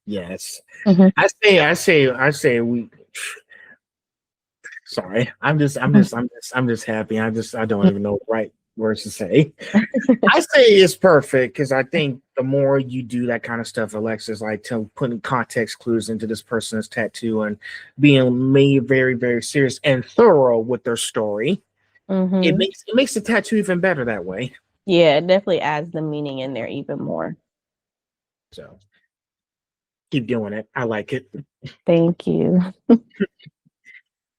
Yes. Mhm. I say we sorry. I'm just happy. I don't even know the right words to say. I say it's perfect because I think the more you do that kind of stuff, Alexis, like to putting context clues into this person's tattoo and being made very, very serious and thorough with their story, it Mhm. makes the tattoo even better that way. Yeah, it definitely adds the meaning in there even more. So keep doing it. I like it. Thank you.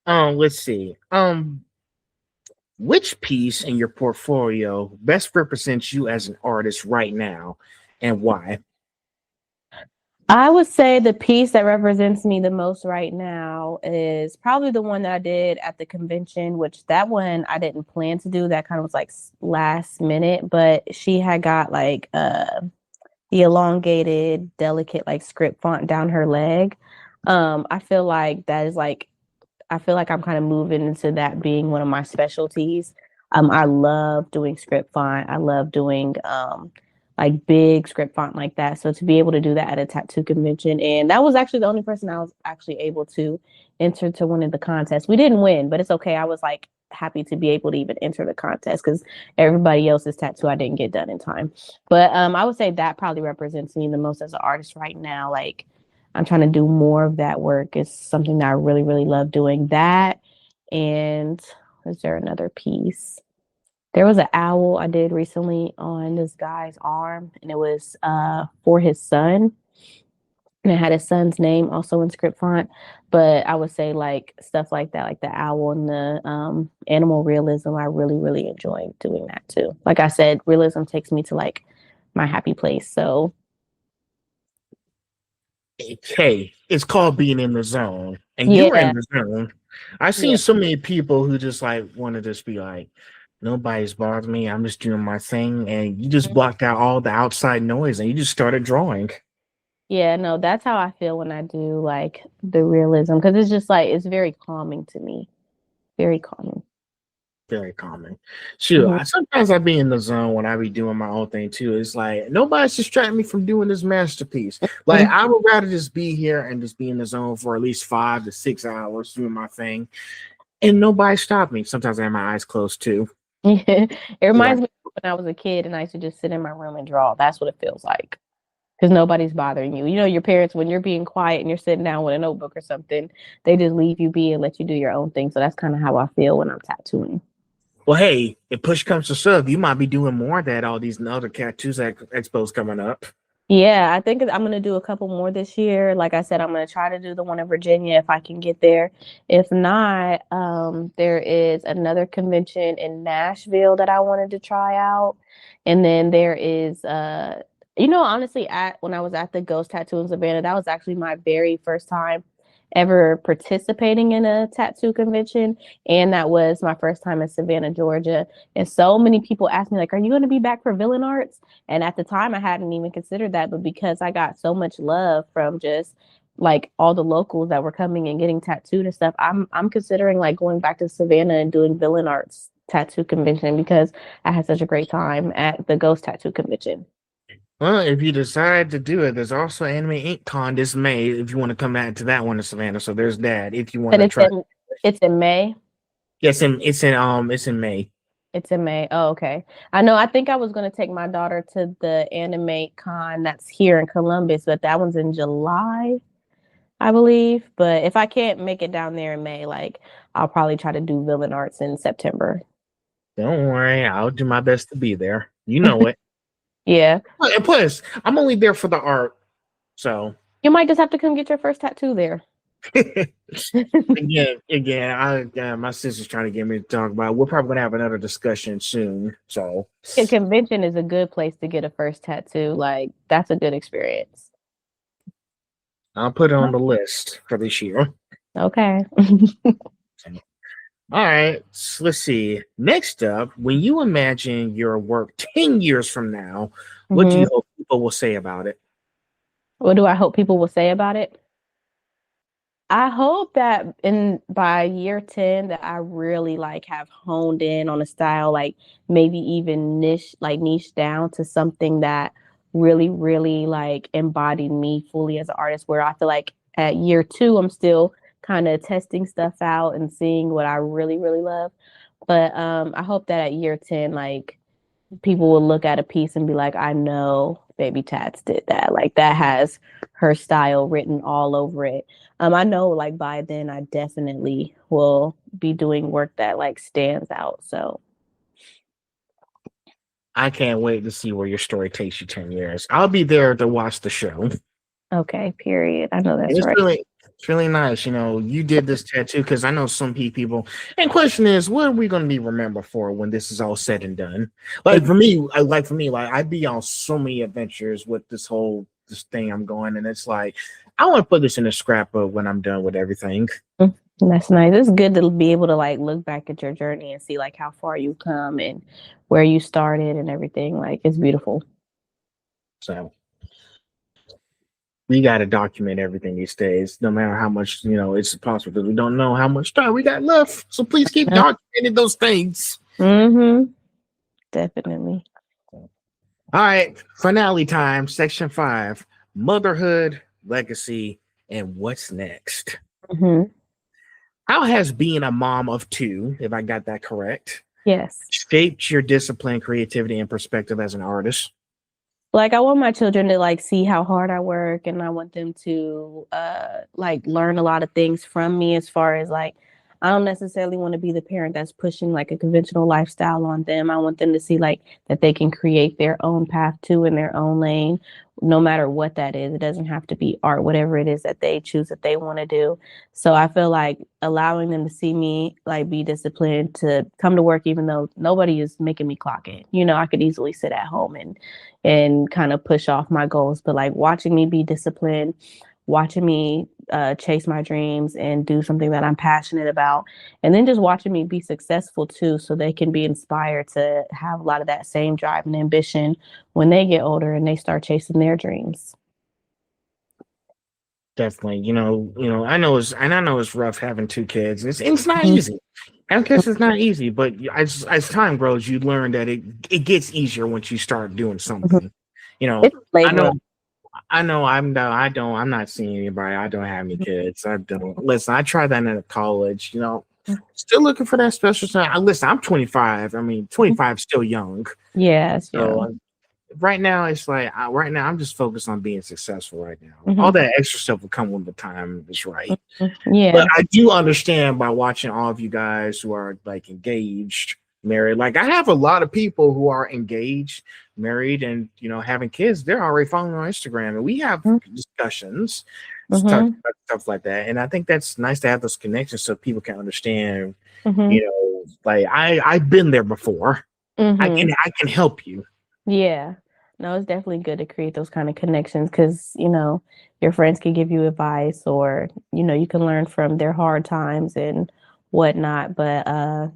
Let's see. Which piece in your portfolio best represents you as an artist right now and why? I would say the piece that represents me the most right now is probably the one that I did at the convention, which that one I didn't plan to do. That kind of was like last minute, but she had got like the elongated, delicate like script font down her leg. I feel like that is like I feel like I'm kind of moving into that being one of my specialties. I love doing script font. I love doing like big script font like that. So to be able to do that at a tattoo convention, and that was actually the only person I was actually able to enter to one of the contests. We didn't win, but it's okay. I was like happy to be able to even enter the contest because everybody else's tattoo I didn't get done in time. But I would say that probably represents me the most as an artist right now. Like I'm trying to do more of that work. It's something that I really, really love doing. That and is there another piece? There was an owl I did recently on this guy's arm, and it was for his son. And it had his son's name also in script font. But I would say like stuff like that, like the owl and the animal realism, I really, really enjoy doing that too. Like I said, realism takes me to like my happy place. So Hey, it's called being in the zone, and you were in yeah, the zone. I've seen yeah. so many people who just like want to just be like, nobody's bothering me. I'm just doing my thing, and you just blocked out all the outside noise, and you just started drawing. Yeah, no, that's how I feel when I do like the realism because it's just like it's very calming to me. Very calming. Very common. Shoot, Mhm, sometimes I be in the zone when I be doing my own thing too. It's like nobody's distracting me from doing this masterpiece. Like mhm. I would rather just be here and just be in the zone for at least 5 to 6 hours doing my thing, and nobody stop me. Sometimes I have my eyes closed too. It Be like, reminds me of when I was a kid and I used to just sit in my room and draw. That's what it feels like because nobody's bothering you. Your parents when you're being quiet and you're sitting down with a notebook or something, they just leave you be and let you do your own thing. So that's kind of how I feel when I'm tattooing. well, hey, if push comes to shove, you might be doing more of that. All these other tattoos expos coming up. Yeah, I think I'm gonna do a couple more this year. Like I said, I'm gonna try to do the one in Virginia if I can get there. If not, there is another convention in Nashville that I wanted to try out, and then there is, honestly, at when I was at the Ghost Tattoo in Savannah, that was actually my very first time ever participating in a tattoo convention, and that was my first time in Savannah, Georgia. And so many people asked me like, "Are you going to be back for Villain Arts?" And at the time, I hadn't even considered that, but because I got so much love from just like all the locals that were coming and getting tattooed and stuff, I'm considering like going back to Savannah and doing Villain Arts tattoo convention because I had such a great time at the Ghost Tattoo convention. Well, if you decide to do it, there's also Anime Ink Con this May if you want to come back to that one in Savannah. So there's that if you want And to try. it's in May. Yes, it's in May. It's in May. Oh, okay. I know. I think I was going to take my daughter to the Anime Con that's here in Columbus, but that one's in July, I believe. But if I can't make it down there in May, like I'll probably try to do Villain Arts in September. Don't worry, I'll do my best to be there. You know it. Yeah. And plus, I'm only there for the art. So You might just have to come get your first tattoo there. my sister's trying to get me to talk about it. We're probably gonna have another discussion soon. So A convention is a good place to get a first tattoo. Like that's a good experience. I'll put it on the list for this year. Okay. All right, so let's see. Next up, when you imagine your work 10 years from now, what do you hope people will say about it? What do I hope people will say about it? I hope that by year 10 that I really like have honed in on a style, like maybe even niche down to something that really, really like embodied me fully as an artist, where I feel like at year 2 I'm still kind of testing stuff out and seeing what I really, really love. But I hope that at year 10, like people will look at a piece and be like, I know Baby Tattzz did that. Like that has her style written all over it. I know like by then I definitely will be doing work that like stands out. So I can't wait to see where your story takes you 10 years. I'll be there to watch the show. okay, period. I know And that's right. it's really nice. You did this tattoo because I know some people. And question is, what are we going to be remembered for when this is all said and done? Like for me, I'd be on so many adventures with this thing I'm going, and it's like I want to put this in a scrapbook when I'm done with everything. That's nice. It's good to be able to like look back at your journey and see like how far you've come and where you started and everything. Like it's beautiful. So we got to document everything these days, no matter how much it's possible because we don't know how much time we got left. So please keep documenting those things. Mm-hmm. Definitely. All right, finale time, section 5, motherhood, legacy, and what's next. Mm-hmm. How has being a mom of 2, if I got that correct, Yes. shaped your discipline, creativity, and perspective as an artist? Like I want my children to like see how hard I work, and I want them to like learn a lot of things from me. As far as like I don't necessarily want to be the parent that's pushing like a conventional lifestyle on them. I want them to see like that they can create their own path too in their own lane, no matter what that is. It doesn't have to be art, whatever it is that they choose that they want to do. So I feel like allowing them to see me like be disciplined, to come to work even though nobody is making me clock in. I could easily sit at home and kind of push off my goals, but like watching me be disciplined, watching me chase my dreams and do something that I'm passionate about, and then just watching me be successful too, so they can be inspired to have a lot of that same drive and ambition when they get older and they start chasing their dreams. Definitely, I know it's rough having 2 kids. It's not easy. I guess it's not easy, but as time grows, you learn that it gets easier once you start doing something. It's I know labor. I'm not seeing anybody. I don't have any kids. I don't listen. I tried that in college. Still looking for that special time. Listen, I'm 25. I mean, 25 is still young. Yes, yeah. So right now, it's like right now I'm just focused on being successful. Right now, all that extra stuff will come when the time is right. Yeah. But I do understand by watching all of you guys who are like engaged, married. Like I have a lot of people who are engaged, married, and having kids. They're already following on Instagram, and we have discussions, talk about stuff like that. And I think that's nice to have those connections so people can understand. Like I've been there before. I can help you. Yeah. No, it's definitely good to create those kind of connections because, your friends can give you advice, or, you can learn from their hard times and whatnot. But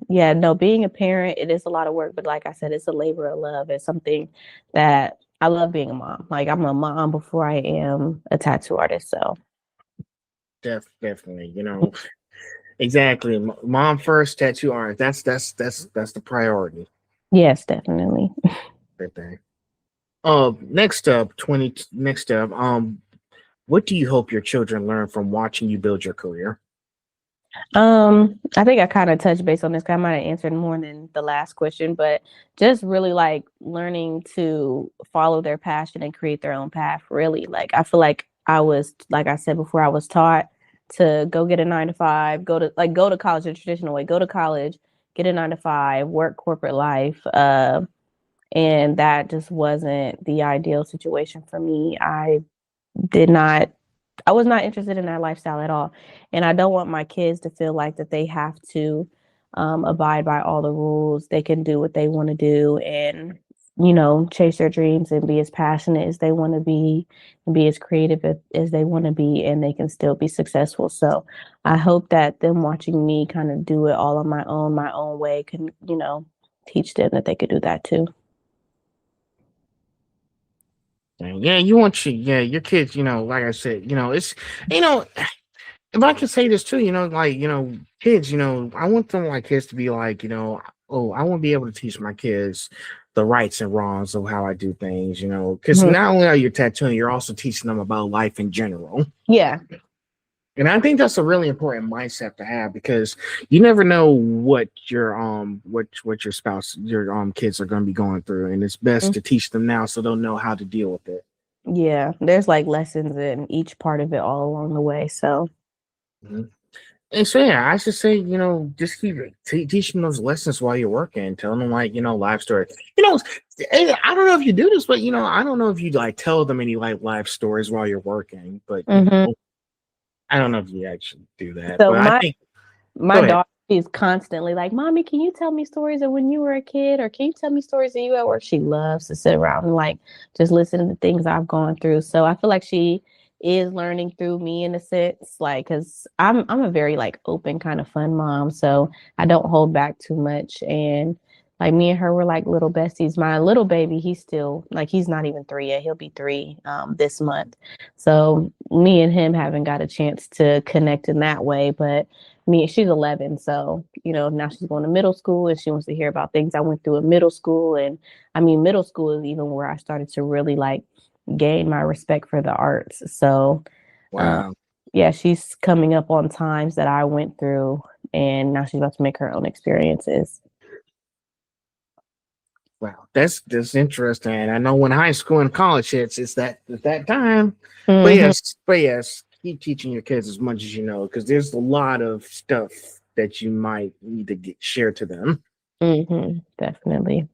yeah, no, being a parent, it is a lot of work. But like I said, it's a labor of love. It's something that I love being a mom. Like I'm a mom before I am a tattoo artist. So Definitely, exactly. Mom first, tattoo art. That's the priority. yes, definitely. Right there. Next up, what do you hope your children learn from watching you build your career? I think I kind of touched base on this. 'Cause I might have answered more than the last question, but just really like learning to follow their passion and create their own path. Really, like I feel like I was, like I said before, I was taught to go get a 9 to 5, go to college the traditional way, go to college, get a 9 to 5, work corporate life, and that just wasn't the ideal situation for me. Did not I was not interested in that lifestyle at all. And I don't want my kids to feel like that they have to abide by all the rules. They can do what they want to do and, chase their dreams and be as passionate as they want to be and be as creative as they want to be, and they can still be successful. So I hope that them watching me kind of do it all on my own way can, teach them that they could do that too. Yeah, your kids, like I said, it's, you know, if I can say this too, like, kids, I want them like kids to be like, oh, I want to be able to teach my kids the rights and wrongs of how I do things, because Mhm. not only are you tattooing, you're also teaching them about life in general. Yeah. And I think that's a really important mindset to have because you never know what your spouse, your kids are going to be going through, and it's best to teach them now so they'll know how to deal with it. Yeah, there's like lessons in each part of it all along the way. So, Mhm. And so yeah, I should say, just keep teaching those lessons while you're working, telling them like, life stories. I don't know if you do this, but I don't know if you like tell them any like life stories while you're working, but mhm. I don't know if you actually do that. So But I think my go ahead. daughter is constantly like, "Mommy, can you tell me stories of when you were a kid, or can you tell me stories of you at work?" She loves to sit around and like just listen to things I've gone through. So I feel like she is learning through me in a sense, like because I'm a very like open kind of fun mom, so I don't hold back too much. And like me and her were like little besties. My little baby, he's still like he's not even 3 yet. He'll be 3 this month. So me and him haven't got a chance to connect in that way, but she's 11, so now she's going to middle school and she wants to hear about things I went through in middle school. And I mean, middle school is even where I started to really like gain my respect for the arts. So um, Wow. yeah, she's coming up on times that I went through, and now she's about to make her own experiences. Wow, that's interesting. And I know when high school and college hits, it's that time. But Hmm. yes, keep teaching your kids as much as you know, because there's a lot of stuff that you might need to get share to them. Definitely.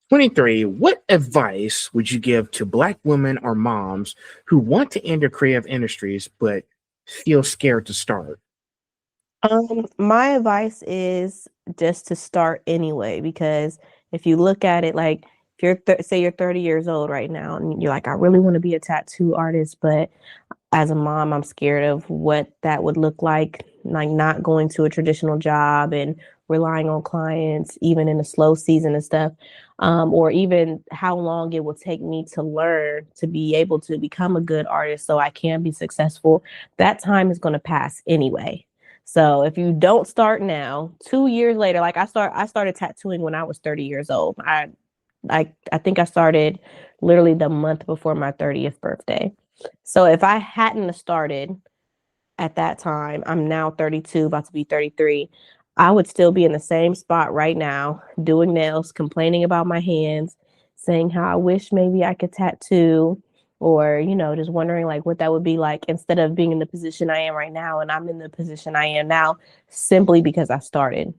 23. What advice would you give to Black women or moms who want to enter creative industries but feel scared to start? My advice is just to start anyway, because if you look at it like if say you're 30 years old right now and you're like, I really want to be a tattoo artist, but as a mom, I'm scared of what that would look like not going to a traditional job and relying on clients, even in a slow season and stuff, or even how long it will take me to learn to be able to become a good artist so I can be successful. That time is going to pass anyway. So if you don't start now, 2 years later, like I started tattooing when I was 30 years old. I think I started literally the month before my 30th birthday. So if I hadn't started at that time, I'm now 32, about to be 33. I would still be in the same spot right now, doing nails, complaining about my hands, saying how I wish maybe I could tattoo, or, just wondering like what that would be like instead of being in the position I am right now. And I'm in the position I am now simply because I started.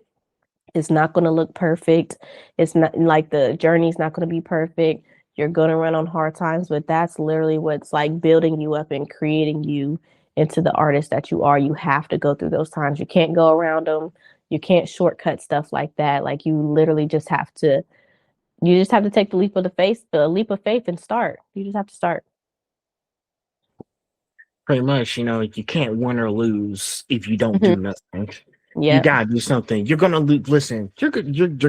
It's not going to look perfect. It's not like the journey's not going to be perfect. You're going to run on hard times, but that's literally what's like building you up and creating you into the artist that you are. You have to go through those times. You can't go around them. You can't shortcut stuff like that. Like you just have to take the leap of faith and start. You just have to start. Pretty much, you can't win or lose if you don't Mhm. do nothing. You Yep. gotta do something. You're gonna listen. You're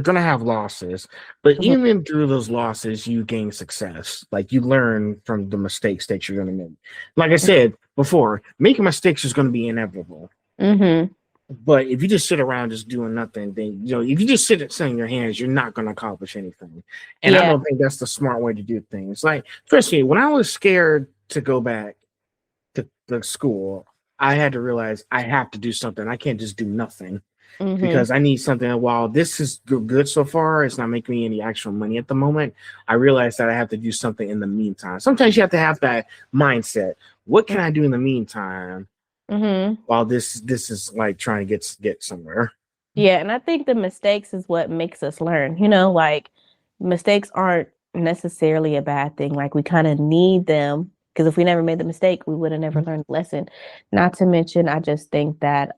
gonna have losses, but Mhm. even through those losses, you gain success. Like you learn from the mistakes that you're gonna make. Like I said before, making mistakes is gonna be inevitable. Mhm. But if you just sit around just doing nothing, then if you just sit in your hands, you're not going to accomplish anything. And I Yeah. don't think that's the smart way to do things. Like, especially when I was scared to go back to the school, I had to realize I have to do something. I can't just do nothing Mm-hmm. because I need something. While this is good so far, it's not making me any actual money at the moment. I realized that I have to do something in the meantime. Sometimes you have to have that mindset. What can I do in the meantime Mm-hmm. while this is like trying to get somewhere? Yeah, and I think the mistakes is what makes us learn. Like mistakes aren't necessarily a bad thing. Like we kind of need them because if we never made the mistake, we would have never learned the lesson. Not to mention, I just think that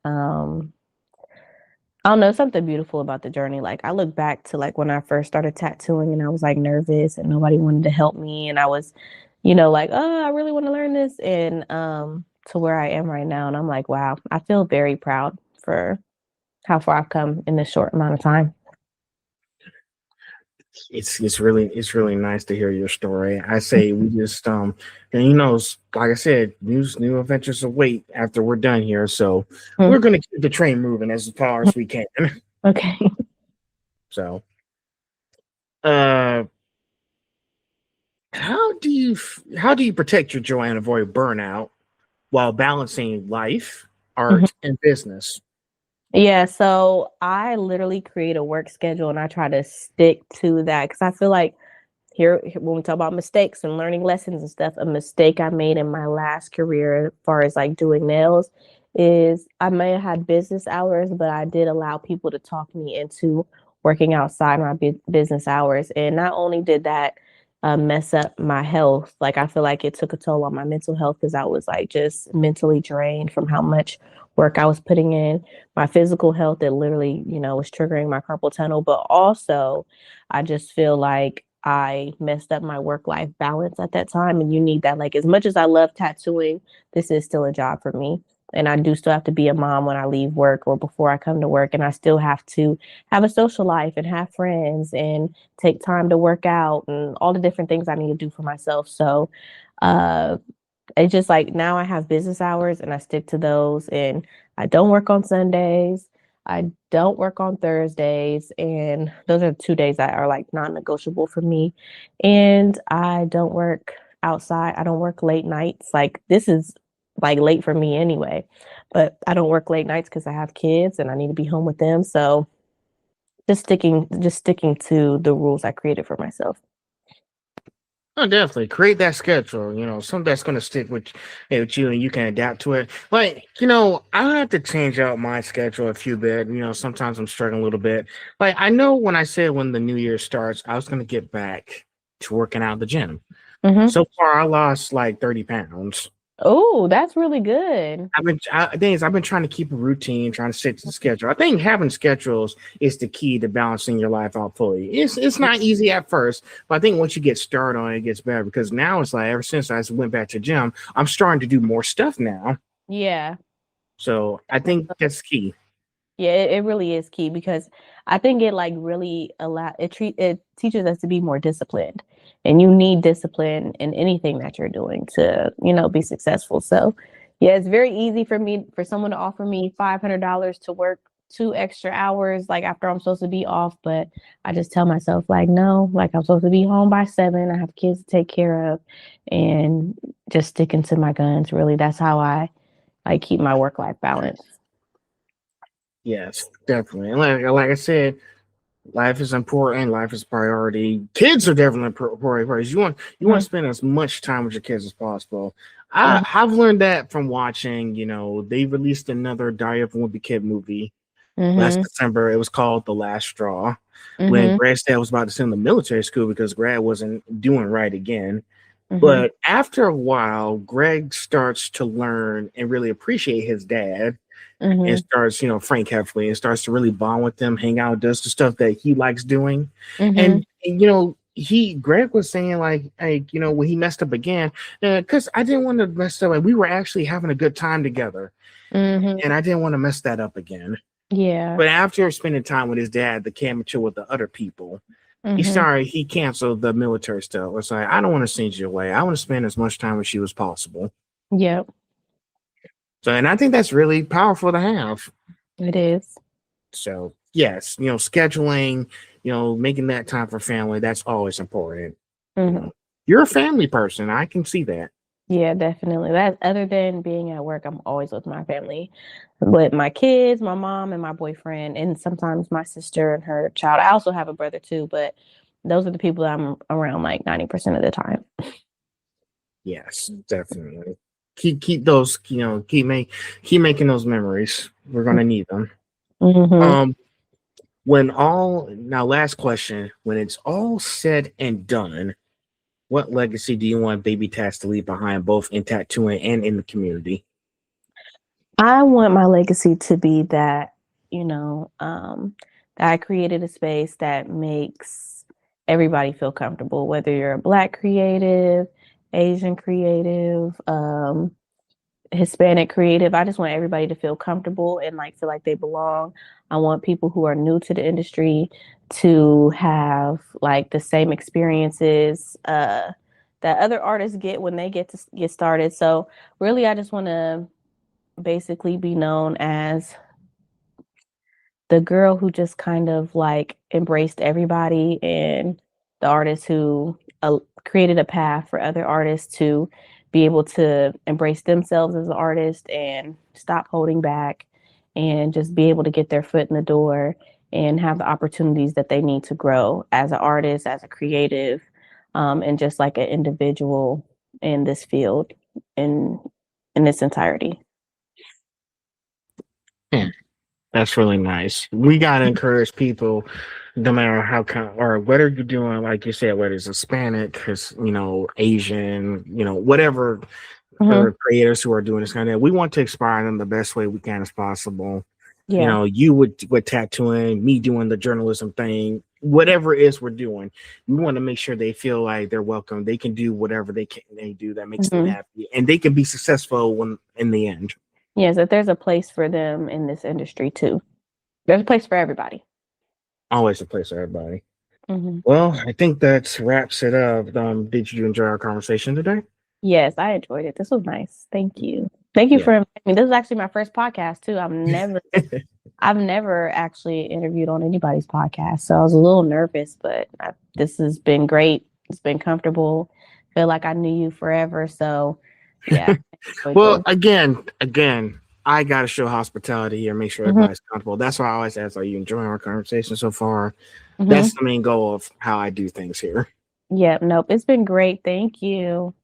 I don't know, something beautiful about the journey. Like I look back to like when I first started tattooing and I was like nervous and nobody wanted to help me and I was, like, oh, I really want to learn this and to where I am right now and I'm like, wow, I feel very proud for how far I've come in this short amount of time. It's really nice to hear your story. I say we just and like I said, new adventures await after we're done here. So we're Mm, gonna keep the train moving as far as we can. okay. So uh how do you protect your joy and avoid burnout while balancing life, Mhm. art, and business? Yeah, so I literally create a work schedule and I try to stick to that because I feel like when we talk about mistakes and learning lessons and stuff, a mistake I made in my last career, as far as like doing nails, is I may have had business hours, but I did allow people to talk me into working outside my business hours. And not only did that mess up my health, like I feel like it took a toll on my mental health because I was like just mentally drained from how much work I was putting in. My physical health, it literally, was triggering my carpal tunnel, but also I just feel like I messed up my work life balance at that time. And you need that. Like, as much as I love tattooing, this is still a job for me. And I do still have to be a mom when I leave work or before I come to work. And I still have to have a social life and have friends and take time to work out and all the different things I need to do for myself. So, uh, it's just like now I have business hours and I stick to those and I don't work on Sundays. I don't work on Thursdays and those are 2 days that are like non-negotiable for me. And I don't work outside. I don't work late nights. Like this is like late for me anyway. But I don't work late nights because I have kids and I need to be home with them. So just sticking to the rules I created for myself. Oh, definitely create that schedule. Something that's going to stick with you, and you can adapt to it. Like, I have to change out my schedule a few bit. Sometimes I'm struggling a little bit. Like, I know when I said when the new year starts, I was going to get back to working out at the gym. Mm-hmm. So far, I lost like 30 pounds. Oh, that's really good. I've been trying to keep a routine, trying to stick to the schedule. I think having schedules is the key to balancing your life out fully. It's not easy at first, but I think once you get started on it, it gets better because now it's like ever since I went back to gym, I'm starting to do more stuff now. Yeah. So I think that's key. Yeah, it really is key because I think it like really it teaches us to be more disciplined. And you need discipline in anything that you're doing to, be successful. So yeah, it's very easy for someone to offer me $500 to work 2 extra hours like after I'm supposed to be off. But I just tell myself like, no, like I'm supposed to be home by 7. I have kids to take care of and just sticking to my guns. Really, that's how I like keep my work life balance. Yes, definitely. And like I said, life is important. Life is priority. Kids are definitely priority. You want to spend as much time with your kids as possible. Mhm. I've learned that from watching. They released another Diary of a Wimpy Kid movie last Mhm. December. It was called The Last Straw. When Mhm. Grad's dad was about to send him to military school because Grad wasn't doing right again. Mhm. But after a while, Greg starts to learn and really appreciate his dad and Mhm. starts, Frank Heffley, and starts to really bond with them, hang out, does the stuff that he likes doing. Mhm. And Greg was saying like, when he messed up again, because I didn't want to mess up. Like, we were actually having a good time together, Mhm. and I didn't want to mess that up again. Yeah. But after spending time with his dad, the amateur with the other people, Mhm. he canceled the military stuff. It's like, I don't want to send you away. I want to spend as much time with you as possible. Yep. So, and I think that's really powerful to have. It is. So yes, scheduling, making that time for family, that's always important. Hmm. You're a family person. I can see that. Yeah, definitely. That other than being at work, I'm always with my family, with my kids, my mom, and my boyfriend, and sometimes my sister and her child. I also have a brother too, but those are the people that I'm around like 90% of the time. Yes, definitely. Keep those, keep making those memories. We're gonna need them. Hmm. Um, now last question, when it's all said and done, what legacy do you want Baby Tattzz to leave behind, both in tattooing and in the community? I want my legacy to be that, that I created a space that makes everybody feel comfortable, whether you're a Black creative, Asian creative, Hispanic creative. I just want everybody to feel comfortable and like feel like they belong. I want people who are new to the industry to have like the same experiences that other artists get when they get to get started. So really, I just want to basically be known as the girl who just kind of like embraced everybody and the artist who created a path for other artists to be able to embrace themselves as an artist and stop holding back and just be able to get their foot in the door and have the opportunities that they need to grow as an artist, as a creative, and just like an individual in this field in its entirety. Hmm, that's really nice. We gotta encourage people, no matter how or whether you're doing, like you said, whether it's Hispanic, because Asian, whatever, Hmm. or creators who are doing this kind of. We want to inspire them the best way we can as possible. Yeah. You with tattooing, me doing the journalism thing, whatever it is we're doing, we want to make sure they feel like they're welcome. They can do whatever they do that makes them Hmm. happy, and they can be successful when in the end. Yes, that there's a place for them in this industry too. There's a place for everybody. Always a place for everybody. Hmm. Well, I think that wraps it up. Did you enjoy our conversation today? Yes, I enjoyed it. This was nice. Thank you. Thank you Yeah. for inviting me. This is actually my first podcast too. I've never actually interviewed on anybody's podcast, so I was a little nervous, but this has been great. It's been comfortable. Feel like I knew you forever. So, yeah, I enjoyed Well, this. again, I gotta show hospitality here, make sure Hmm. everybody's comfortable. That's why I always ask, are you enjoying our conversation so far? Hmm. That's the main goal of how I do things here. Yeah, nope. It's been great. Thank you.